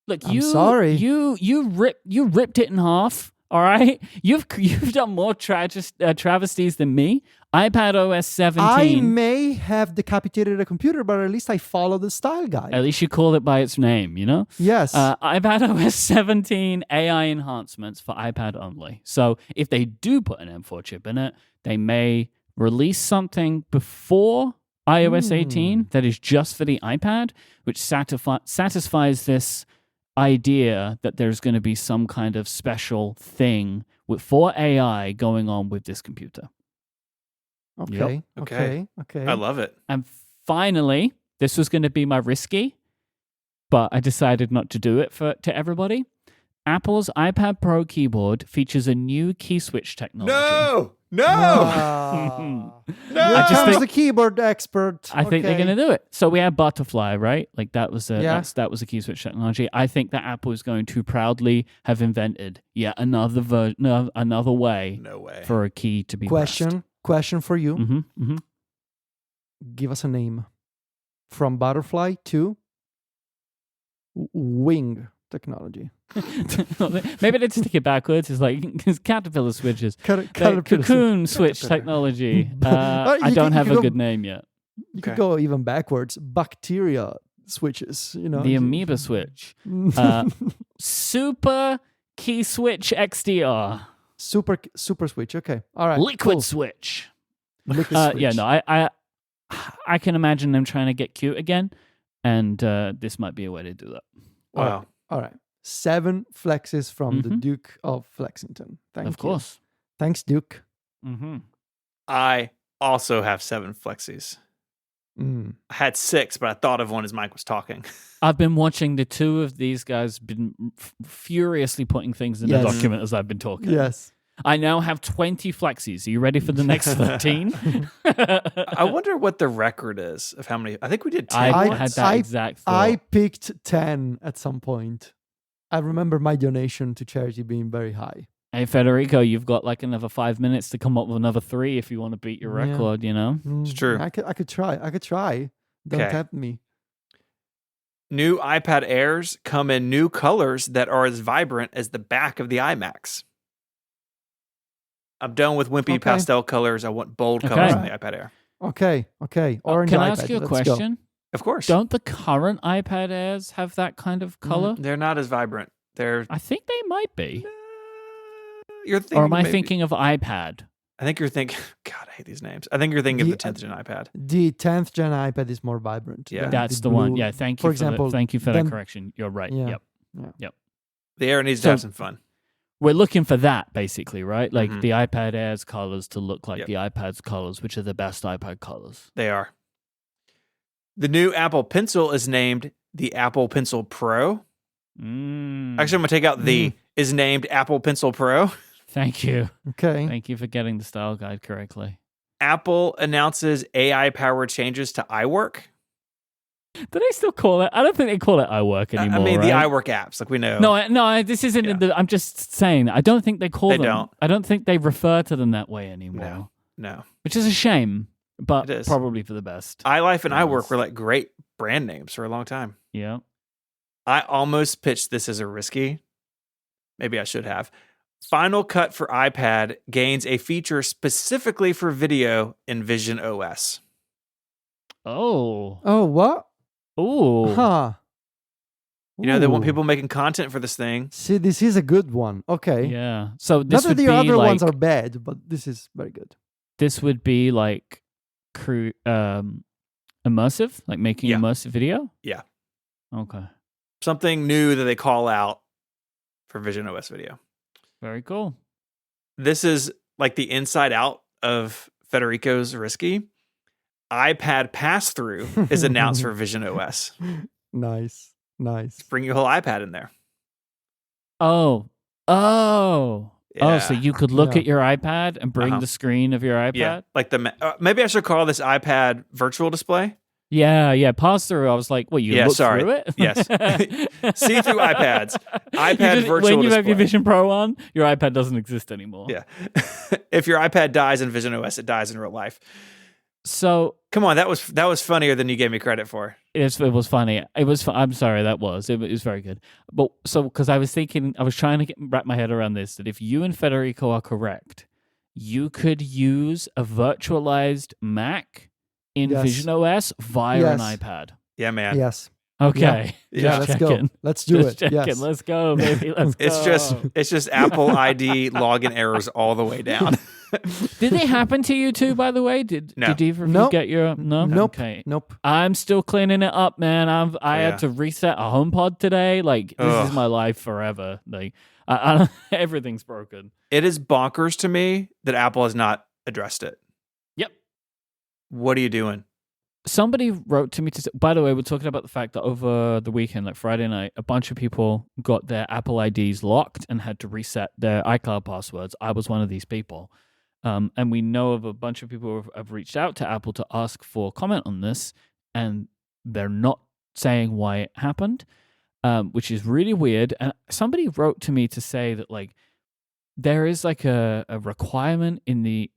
Look, I'm sorry. You ripped it in half. All right. You've done more travesties than me. iPad OS 17. I may have decapitated a computer, but at least I follow the style guide. At least you call it by its name, Yes. iPad OS 17 AI enhancements for iPad only. So if they do put an M4 chip in it, they may release something before iOS 18 that is just for the iPad, which satisfies this idea that there's going to be some kind of special thing for AI going on with this computer. Okay. Okay. Okay. I love it. And finally, this was going to be my risky, but I decided not to do it to everybody. Apple's iPad Pro keyboard features a new key switch technology. No. Ah. No. Here I just comes think- the keyboard expert. I think they're Okay. going to do it. So we had Butterfly, right? Like that was a Yeah. that was a key switch technology. I think that Apple is going to proudly have invented yet another another way No way. for a key to be Question for you. Mm-hmm. Give us a name. From butterfly to wing technology. Maybe they just take it backwards. It's like it's caterpillar switches. Caterpillar. Cocoon switch technology. I You don't could have a go- good name yet. You could Okay. go even backwards. Bacteria switches. The amoeba switch. Super key switch XDR. super switch. Okay. All right. Liquid cool. switch. Liquid switch. Yeah, no, I can imagine them trying to get cute again, and this might be a way to do that. Wow. All right. 7 flexes from the Mhm. Duke of Flexington. Thank you. Of course. Thanks, Duke. Mm-hmm. I also have 7 Flexies. Mm. I had 6, but I thought of one as Mike was talking. I've been watching the 2 of these guys been furiously putting things in Yes. the document as I've been talking. Yes. I now have 20 flexies. Are you ready for the next 13? I wonder what the record is of how many. I think we did 10. I once. had that exact thought. I picked 10 at some point. I remember my donation to charity being very high. Hey, Federico, you've got like another 5 minutes to come up with another 3 if you want to beat your Yeah. record, you know? It's true. I could try. Don't Okay. tempt me. New iPad Airs come in new colors that are as vibrant as the back of the iMacs. I'm done with wimpy Okay. pastel colors. I want bold Okay. colors on the iPad Air. Okay. Orange Can I iPad. ask you a Let's go. question? Of course. Don't the current iPad Airs have that kind of color? They're not as vibrant. They're. I think they might be. You're thinking. Or am I maybe- thinking of iPad? I think you're thinking. God, I hate these names. I think you're thinking of the 10th gen iPad. The 10th gen iPad is more vibrant. Yeah. than That's the one. blue. Yeah, thank you For for example, thank you for that then- correction. You're right. Yeah. Yep. The Air needs to So- have some fun. We're looking for that basically, right? Like Mhm. the iPad Air's colors to look like Yep. the iPad's colors, which are the best iPad colors. They are. The new Apple Pencil is named the Apple Pencil Pro. Mm. Actually, I'm going to take out the is named Apple Pencil Pro. Thank you. Okay. Thank you for getting the style guide correctly. Apple announces AI-powered changes to iWork. Do they still call it? I don't think they call it iWork anymore. I mean, right? the iWork apps, like we know. No, this isn't. Yeah. I'm just saying. I don't think they call They them. don't. I don't think they refer to them that way anymore. No. Which is a shame, but It is. probably for the best. iLife and Yes. iWork were like great brand names for a long time. Yeah. I almost pitched this as a risky. Maybe I should have. Final Cut for iPad gains a feature specifically for video in Vision OS. Oh. Oh, what? Oh. Huh. You know, they want Ooh. people making content for this thing. See, this is a good one. Okay. Yeah. So Not this that would the be other like ones are bad, but this is very good. this would be like immersive, like making Yeah. immersive video. Yeah. Okay. Something new that they call out for Vision OS video. Very cool. This is like the inside out of Federico's risky. iPad pass through is announced for Vision OS. Nice. Bring your whole iPad in there. Oh. Oh, so you could look Yeah. at your iPad and bring Uh-huh. the screen of your iPad? Yeah, like maybe I should call this iPad virtual display. Yeah. Pass through. I was like, what, you Yeah, look sorry. through it? Yes. See-through iPads. iPad You just- virtual When you have your display. Vision Pro on, your iPad doesn't exist anymore. Yeah. If your iPad dies in Vision OS, it dies in real life. So Come on, that was funnier than you gave me credit for. it was funny. It was. I'm sorry. It was very good. But so because I was thinking, I was trying to wrap my head around this. That if you and Federico are correct, you could use a virtualized Mac in Yes. Vision OS via Yes. an iPad. Yeah, man. Yes. Okay. Yeah, let's Just go. checking. Let's do Just it. checking. Yes. Let's go, baby. Let's go. It's just Apple ID login errors all the way down. Did they happen to you too? By the way, did No. either of you Nope. get your no? Nope. Okay. Nope. I'm still cleaning it up, man. I Yeah. had to reset a HomePod today. Like this is Ugh. my life forever. Like I everything's broken. It is bonkers to me that Apple has not addressed it. Yep. What are you doing? Somebody wrote to me to say, by the way, we're talking about the fact that over the weekend, like Friday night, a bunch of people got their Apple IDs locked and had to reset their iCloud passwords. I was one of these people. And we know of a bunch of people who have reached out to Apple to ask for comment on this, and they're not saying why it happened, which is really weird. And somebody wrote to me to say that like there is like a requirement in the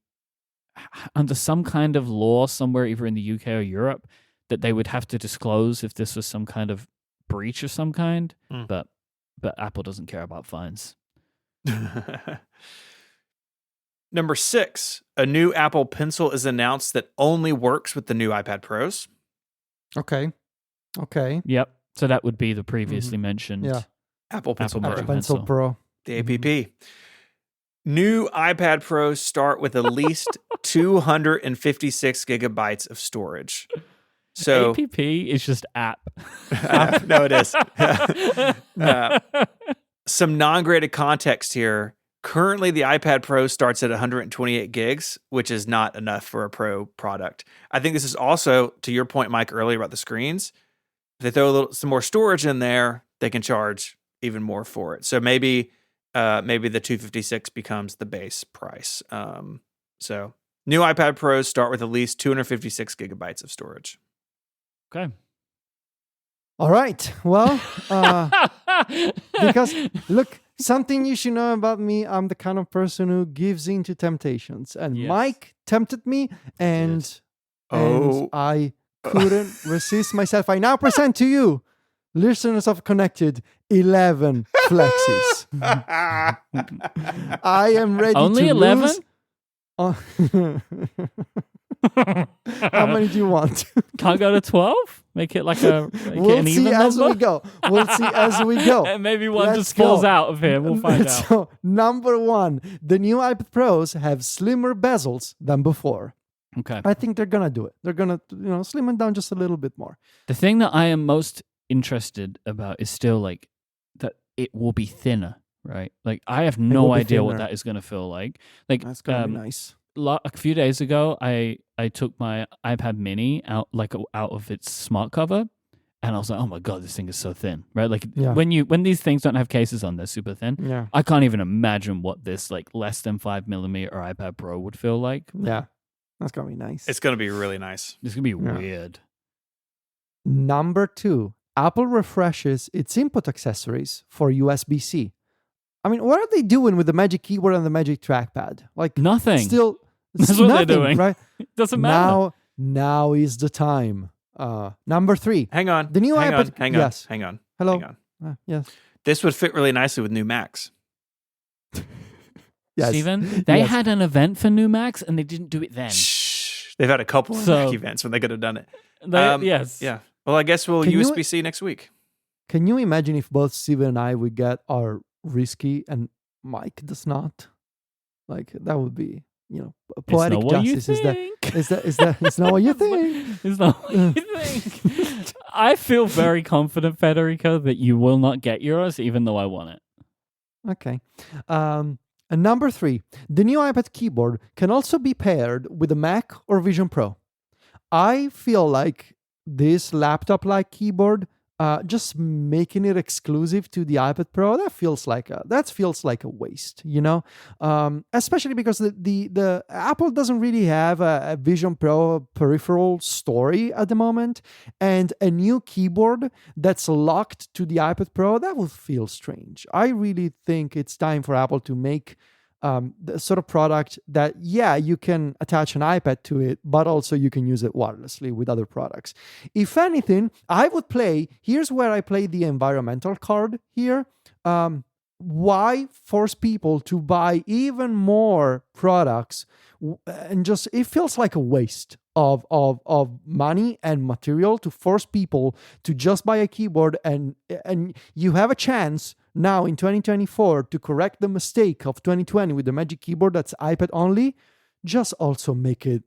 under some kind of law somewhere, either in the UK or Europe, that they would have to disclose if this was some kind of breach of some kind. Mm. But Apple doesn't care about fines. Number 6, a new Apple Pencil is announced that only works with the new iPad Pros. Okay. Yep. So that would be the previously mentioned. Yeah. Apple Pencil Apple Pro, Apple Pencil. Pencil Pro. the APP. New iPad Pros start with at least 256 gigabytes of storage. So APP is just app. no, it is. Some non-graded context here. Currently, the iPad Pro starts at 128 gigs, which is not enough for a Pro product. I think this is also, to your point, Mike, earlier about the screens. If they throw some more storage in there, they can charge even more for it. So maybe maybe the 256 becomes the base price. So new iPad Pros start with at least 256 gigabytes of storage. Okay. All right. Well, because look, something you should know about me, I'm the kind of person who gives in to temptations. And Yes. Mike tempted me, and Oh. I couldn't resist myself. I now present to you, listeners of Connected, 11 flexes. I am ready Only to 11? lose. Oh. How many do you want? Can't go to 12? Make it like an We'll see even as number? we go. We'll see as we go. And maybe one Let's just falls go. out of here. We'll find out. So, number 1, the new iPad Pros have slimmer bezels than before. Okay. I think they're gonna do it. They're gonna, slim it down just a little bit more. The thing that I am most interested about is still like that it will be thinner, right? Like I have will no be idea what thinner. that is going to feel like. Like That's gonna be nice. a few days ago, I took my iPad Mini out of its smart cover, and I was like, oh my god, this thing is so thin, right? Like Yeah. when these things don't have cases on, they're super thin. Yeah, I can't even imagine what this like less than 5mm iPad Pro would feel like. yeah, that's gonna be nice. It's going to be really nice. It's gonna be Yeah. weird. Number 2, Apple refreshes its input accessories for USB-C. I mean, what are they doing with the Magic Keyboard and the Magic Trackpad? Like Nothing. Still, That's it's what they're nothing, doing. right? It doesn't matter. Now is the time. Number 3, Hang on. The new hang iPad- On, hang on. yes. Hang on. Hello. Hang on. Yes. This would fit really nicely with new Macs. Yes. Steven, they Yes. had an event for new Macs and they didn't do it then. Shh. They've had a couple of So- Mac events when they could have done it. Yes. Yeah. Well, I guess we'll Can you- USB-C next week. Can you imagine if both Steven and I would get our Risky and Mike does not? Like that would be, It's poetic not what you justice. think. Is that it's not what you think? It's not what you think. I feel very confident, Federico, that you will not get yours, even though I want it. Okay. And number 3, the new iPad keyboard can also be paired with a Mac or Vision Pro. I feel like this laptop-like keyboard, just making it exclusive to the iPad Pro, that feels like a waste, especially because the Apple doesn't really have a Vision Pro peripheral story at the moment, and a new keyboard that's locked to the iPad Pro, that would feel strange. I really think it's time for Apple to make the sort of product that, you can attach an iPad to it, but also you can use it wirelessly with other products. If anything, here's where I play the environmental card here. Why force people to buy even more products and just, it feels like a waste of money and material to force people to just buy a keyboard, and you have a chance now in 2024 to correct the mistake of 2020 with the Magic Keyboard that's iPad only. Just also make it,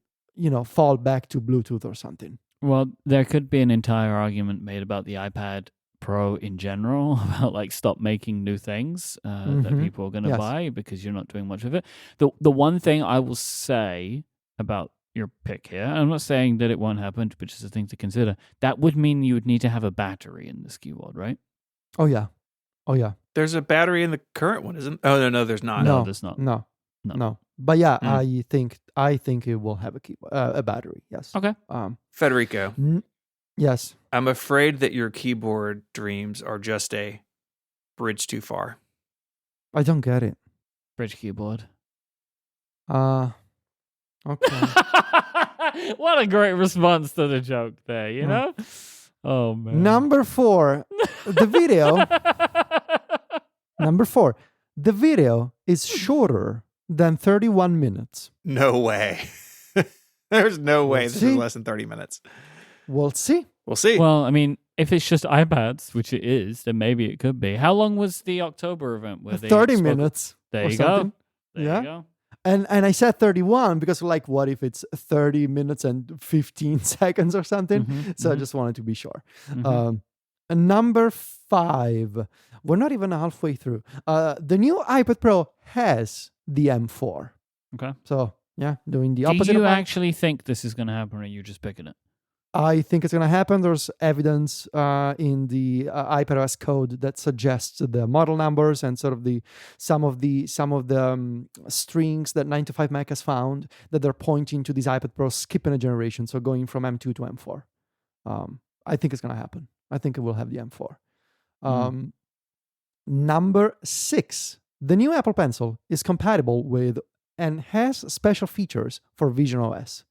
fall back to Bluetooth or something. Well, there could be an entire argument made about the iPad Pro in general, about like stop making new things that people are going to Yes. buy because you're not doing much of it. The one thing I will say about your pick here, I'm not saying that it won't happen, but just a thing to consider, that would mean you would need to have a battery in this keyboard, right? Oh yeah. There's a battery in the current one, isn't? Oh no, there's not. No, there's not. No. But yeah, Mm. I think it will have a battery. Yes. Okay. Federico, Yes. I'm afraid that your keyboard dreams are just a bridge too far. I don't get it. Bridge keyboard. Okay. What a great response to the joke there, you know? Oh, man. Number 4, the video. Number 4, the video is shorter than 31 minutes. No way. There's no way this is See? less than 30 minutes. We'll see. We'll see. Well, I mean, if it's just iPads, which it is, then maybe it could be. How long was the October event? Where they 30 spoke- minutes. There or you go. something. There Yeah. you go. And I said 31 because what if it's 30 minutes and 15 seconds or something? Mhm, So I mhm. just wanted to be sure. Mhm. And number 5, we're not even halfway through. The new iPad Pro has the M4. Okay. So yeah, doing the Do opposite you of actually think this is going to happen, or are you just picking it? I think it's going to happen. There's evidence in the iPadOS code that suggests the model numbers and sort of some of the strings that 9to5Mac has found that they're pointing to these iPad Pro skipping a generation, so going from M2 to M4. I think it's going to happen. I think it will have the M4. Number 6, the new Apple Pencil is compatible with and has special features for Vision OS.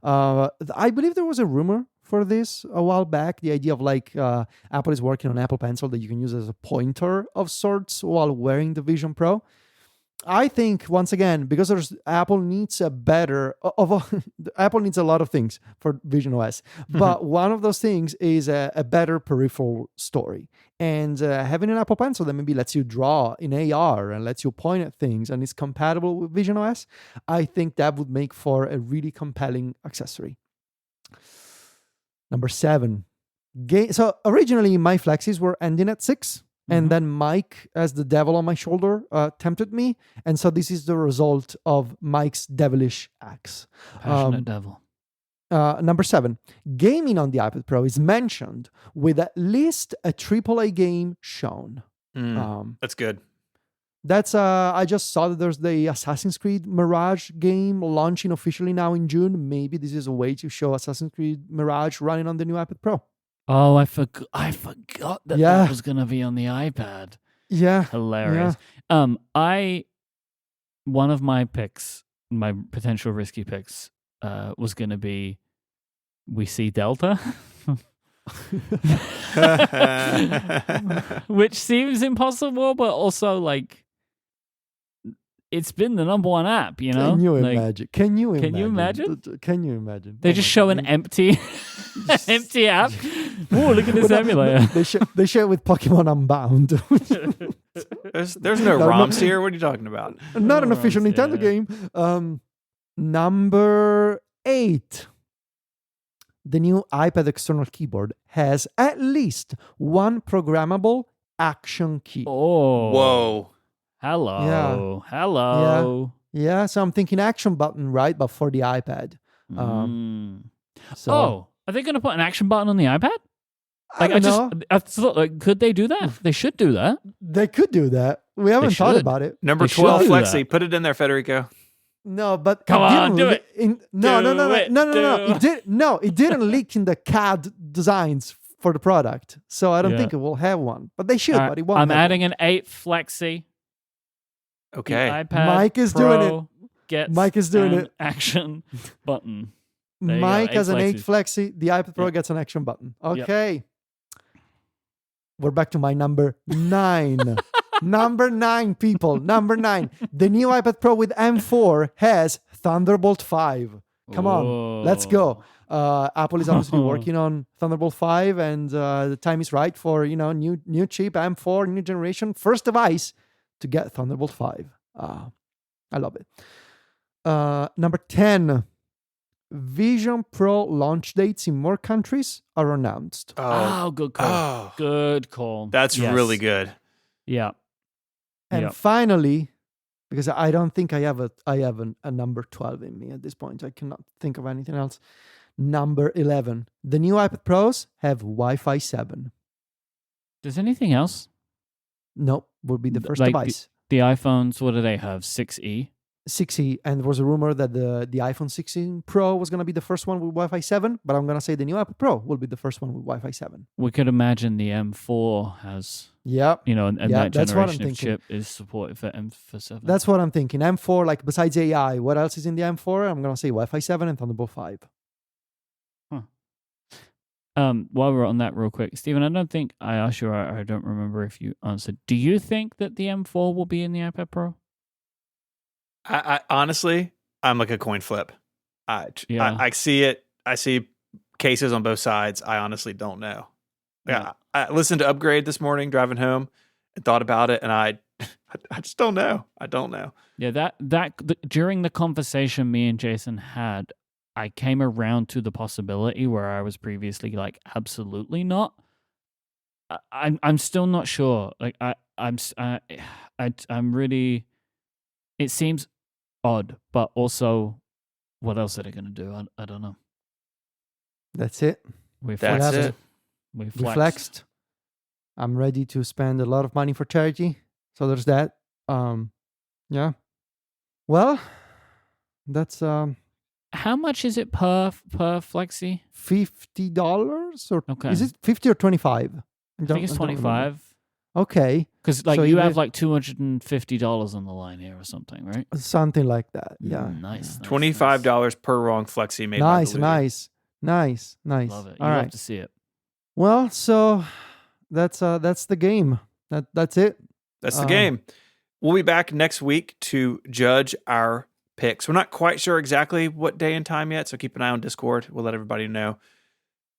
I believe there was a rumor for this a while back. The idea of Apple is working on Apple Pencil that you can use as a pointer of sorts while wearing the Vision Pro. I think once again, because Apple needs Apple needs a lot of things for Vision OS, but one of those things is a better peripheral story. And having an Apple Pencil that maybe lets you draw in AR and lets you point at things and is compatible with Vision OS, I think that would make for a really compelling accessory. Number 7. So originally my flexes were ending at 6. And then Mike, as the devil on my shoulder, tempted me. And so this is the result of Mike's devilish acts. Passionate devil. Number 7, gaming on the iPad Pro is mentioned with at least a AAA game shown. That's good. That's I just saw that there's the Assassin's Creed Mirage game launching officially now in June. Maybe this is a way to show Assassin's Creed Mirage running on the new iPad Pro. Oh, I forgot that that was going to be on the iPad. Yeah. Hilarious. Yeah. One of my picks, my potential risky picks, was going to be we see Delta. Which seems impossible, but also it's been the number one app, you know? Can you imagine? Can you imagine? They just show an empty app. Oh, look at this emulator. They share it with Pokemon Unbound. There's no ROMs here. What are you talking about? Not an official Nintendo game. Number 8. The new iPad external keyboard has at least one programmable action key. Oh. Whoa. Hello. Yeah. Hello. Yeah, so I'm thinking action button, right? But for the iPad. So are they going to put an action button on the iPad? I thought, could they do that? They should do that. They could do that. We haven't thought about it. Number 12, Flexi. Put it in there, Federico. No, but come on, do it. No. It didn't leak in the CAD designs for the product, so I don't think it will have one. But they should. But it won't. I'm adding an 8 Flexi. Okay. The iPad Mike is Pro doing it. Mike is doing it. Action button. Mike has an 8 Flexi. The iPad Pro gets an action button. Okay. Yep. We're back to my number 9. Number 9, people. Number 9. The new iPad Pro with M4 has Thunderbolt 5. Come on. Let's go. Apple is obviously working on Thunderbolt 5, and the time is right for, new chip, M4, new generation, first device to get Thunderbolt 5. I love it. Number 10. Vision Pro launch dates in more countries are announced. Oh, good call. Oh. Good call. That's really good. Yeah. And finally, because I don't think I have a number 12 in me at this point. I cannot think of anything else. Number 11. The new iPad Pros have Wi-Fi 7. Does anything else? Nope. Will be the first device. The iPhones, what do they have? 6E? 6E, and there was a rumor that the iPhone 16 Pro was going to be the first one with Wi-Fi 7, but I'm going to say the new iPad Pro will be the first one with Wi-Fi 7. We could imagine the M4 has, and that generation of chip is supported for 7. That's what I'm thinking. M4, besides AI, what else is in the M4? I'm going to say Wi-Fi 7 and Thunderbolt 5. While we're on that real quick, Stephen, I don't think I asked you, I don't remember if you answered. Do you think that the M4 will be in the iPad Pro? I honestly, I'm like a coin flip. I see it. I see cases on both sides. I honestly don't know. Yeah. I listened to Upgrade this morning driving home and thought about it, and I just don't know. I don't know. Yeah, during the conversation me and Jason had, I came around to the possibility where I was previously absolutely not. I'm still not sure. I'm really. It seems odd, but also, what else are they going to do? I don't know. That's it. We That's flexed. it. We We flexed. flexed. I'm ready to spend a lot of money for charity. So there's that. Yeah. Well, that's How much is it per flexi? $50 or Okay. is it 50 or 25? I think it's 25. Okay, Because like So you even have if- like $250 on the line here or something, right? something like that. Yeah. Nice. $25 per wrong flexi made by Nice, the nice, nice. Love it. You All love right. to see it. Well, so that's the game. That's it. That's the game. We'll be back next week to judge our picks. We're not quite sure exactly what day and time yet, so keep an eye on Discord. We'll let everybody know.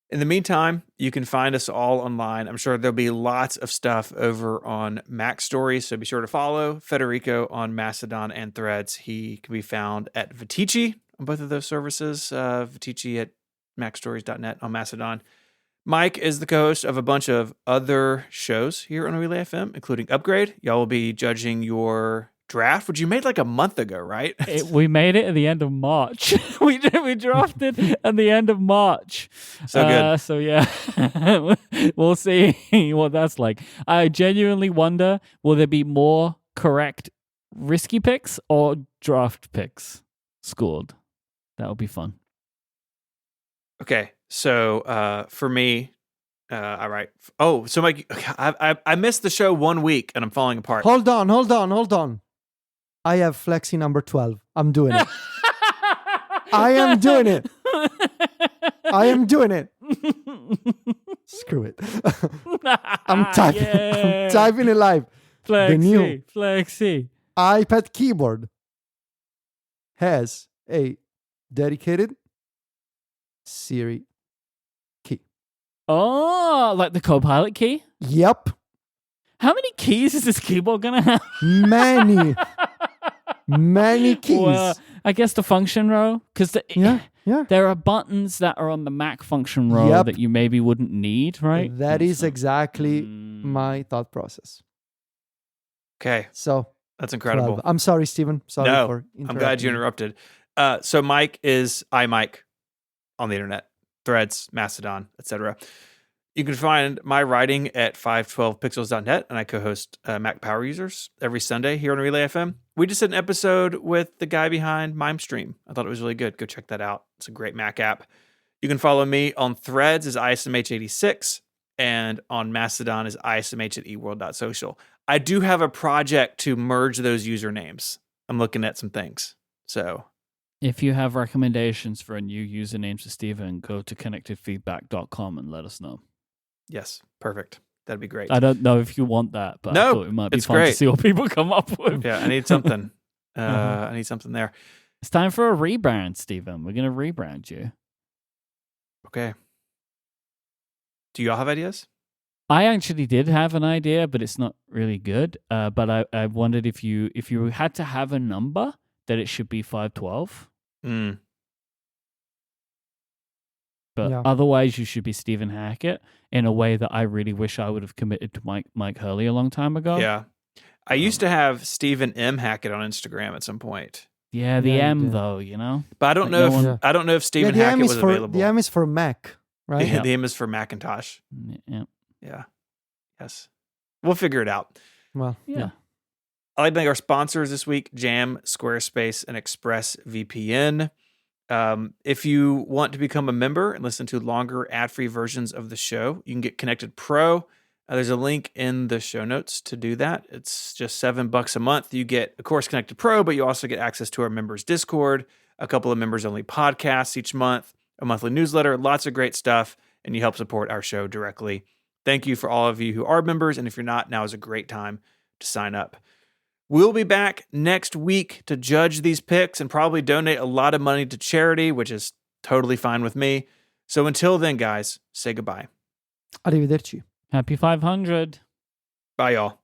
In the meantime, you can find us all online. I'm sure there'll be lots of stuff over on Mac Stories, so be sure to follow Federico on Mastodon and Threads. He can be found at Vitici on both of those services, Vitici at macstories.net on Mastodon. Mike is the co-host of a bunch of other shows here on Relay FM, including Upgrade. Y'all will be judging your draft, which you made like a month ago, right? We made it at the end of March. we drafted at the end of March. So good. So yeah, we'll see what that's like. I genuinely wonder, will there be more correct risky picks or draft picks scored? That would be fun. Okay, so for me, all right. Oh, so Mike, I missed the show 1 week and I'm falling apart. Hold on. I have flexi number 12. I'm doing it. I am doing it. I am doing it. Screw it. I'm typing. Yeah. I'm typing it live. The new Flexi. iPad keyboard has a dedicated Siri key. Oh, like the Copilot key? Yep. How many keys is this keyboard gonna have? Many keys. Well, I guess the function row, because yeah. there are buttons that are on the Mac function row Yep. that you maybe wouldn't need, right? That is So- exactly my thought process. Okay, So that's incredible. 12. I'm sorry, Stephen. Sorry No, for I'm glad you interrupting. interrupted. So Mike is iMike on the internet, Threads, Mastodon, etc. You can find my writing at 512pixels.net, and I co-host Mac Power Users every Sunday here on Relay FM. We just did an episode with the guy behind MimeStream. I thought it was really good. Go check that out. It's a great Mac app. You can follow me on Threads as ISMH86, and on Mastodon as ISMH at eworld.social. I do have a project to merge those usernames. I'm looking at some things. So If you have recommendations for a new username for Steven, go to connectedfeedback.com and let us know. yes, perfect. That'd be great. I don't know if you want that, but I No, thought it might be it's fun to great. see what people come up with. Yeah, I need something. Uh-huh. I need something there. It's time for a rebrand, Steven. We're going to rebrand you. Okay. Do y'all have ideas? I actually did have an idea, but it's not really good. But I wondered if you had to have a number, that it should be 512. Mm. But Yeah. otherwise, you should be Stephen Hackett in a way that I really wish I would have committed to Mike Hurley a long time ago. Yeah. I used to have Stephen M. Hackett on Instagram at some point. Yeah, the Yeah, you M did. though, you know. But I don't Like, know no if one- I don't know if Stephen the M Hackett is was for available. the M is for Mac, right? Yeah, the M is for Macintosh. Yeah. Yeah. Yes. We'll figure it out. Well, yeah. I'd like to thank our sponsors this week, Jam, Squarespace, and ExpressVPN. If you want to become a member and listen to longer ad-free versions of the show, you can get Connected Pro. There's a link in the show notes to do that. It's just $7 a month. You get, of course, Connected Pro, but you also get access to our members' Discord, a couple of members-only podcasts each month, a monthly newsletter, lots of great stuff, and you help support our show directly. Thank you for all of you who are members, and if you're not, now is a great time to sign up. We'll be back next week to judge these picks and probably donate a lot of money to charity, which is totally fine with me. So until then, guys, say goodbye. Arrivederci. Happy 500. Bye, y'all.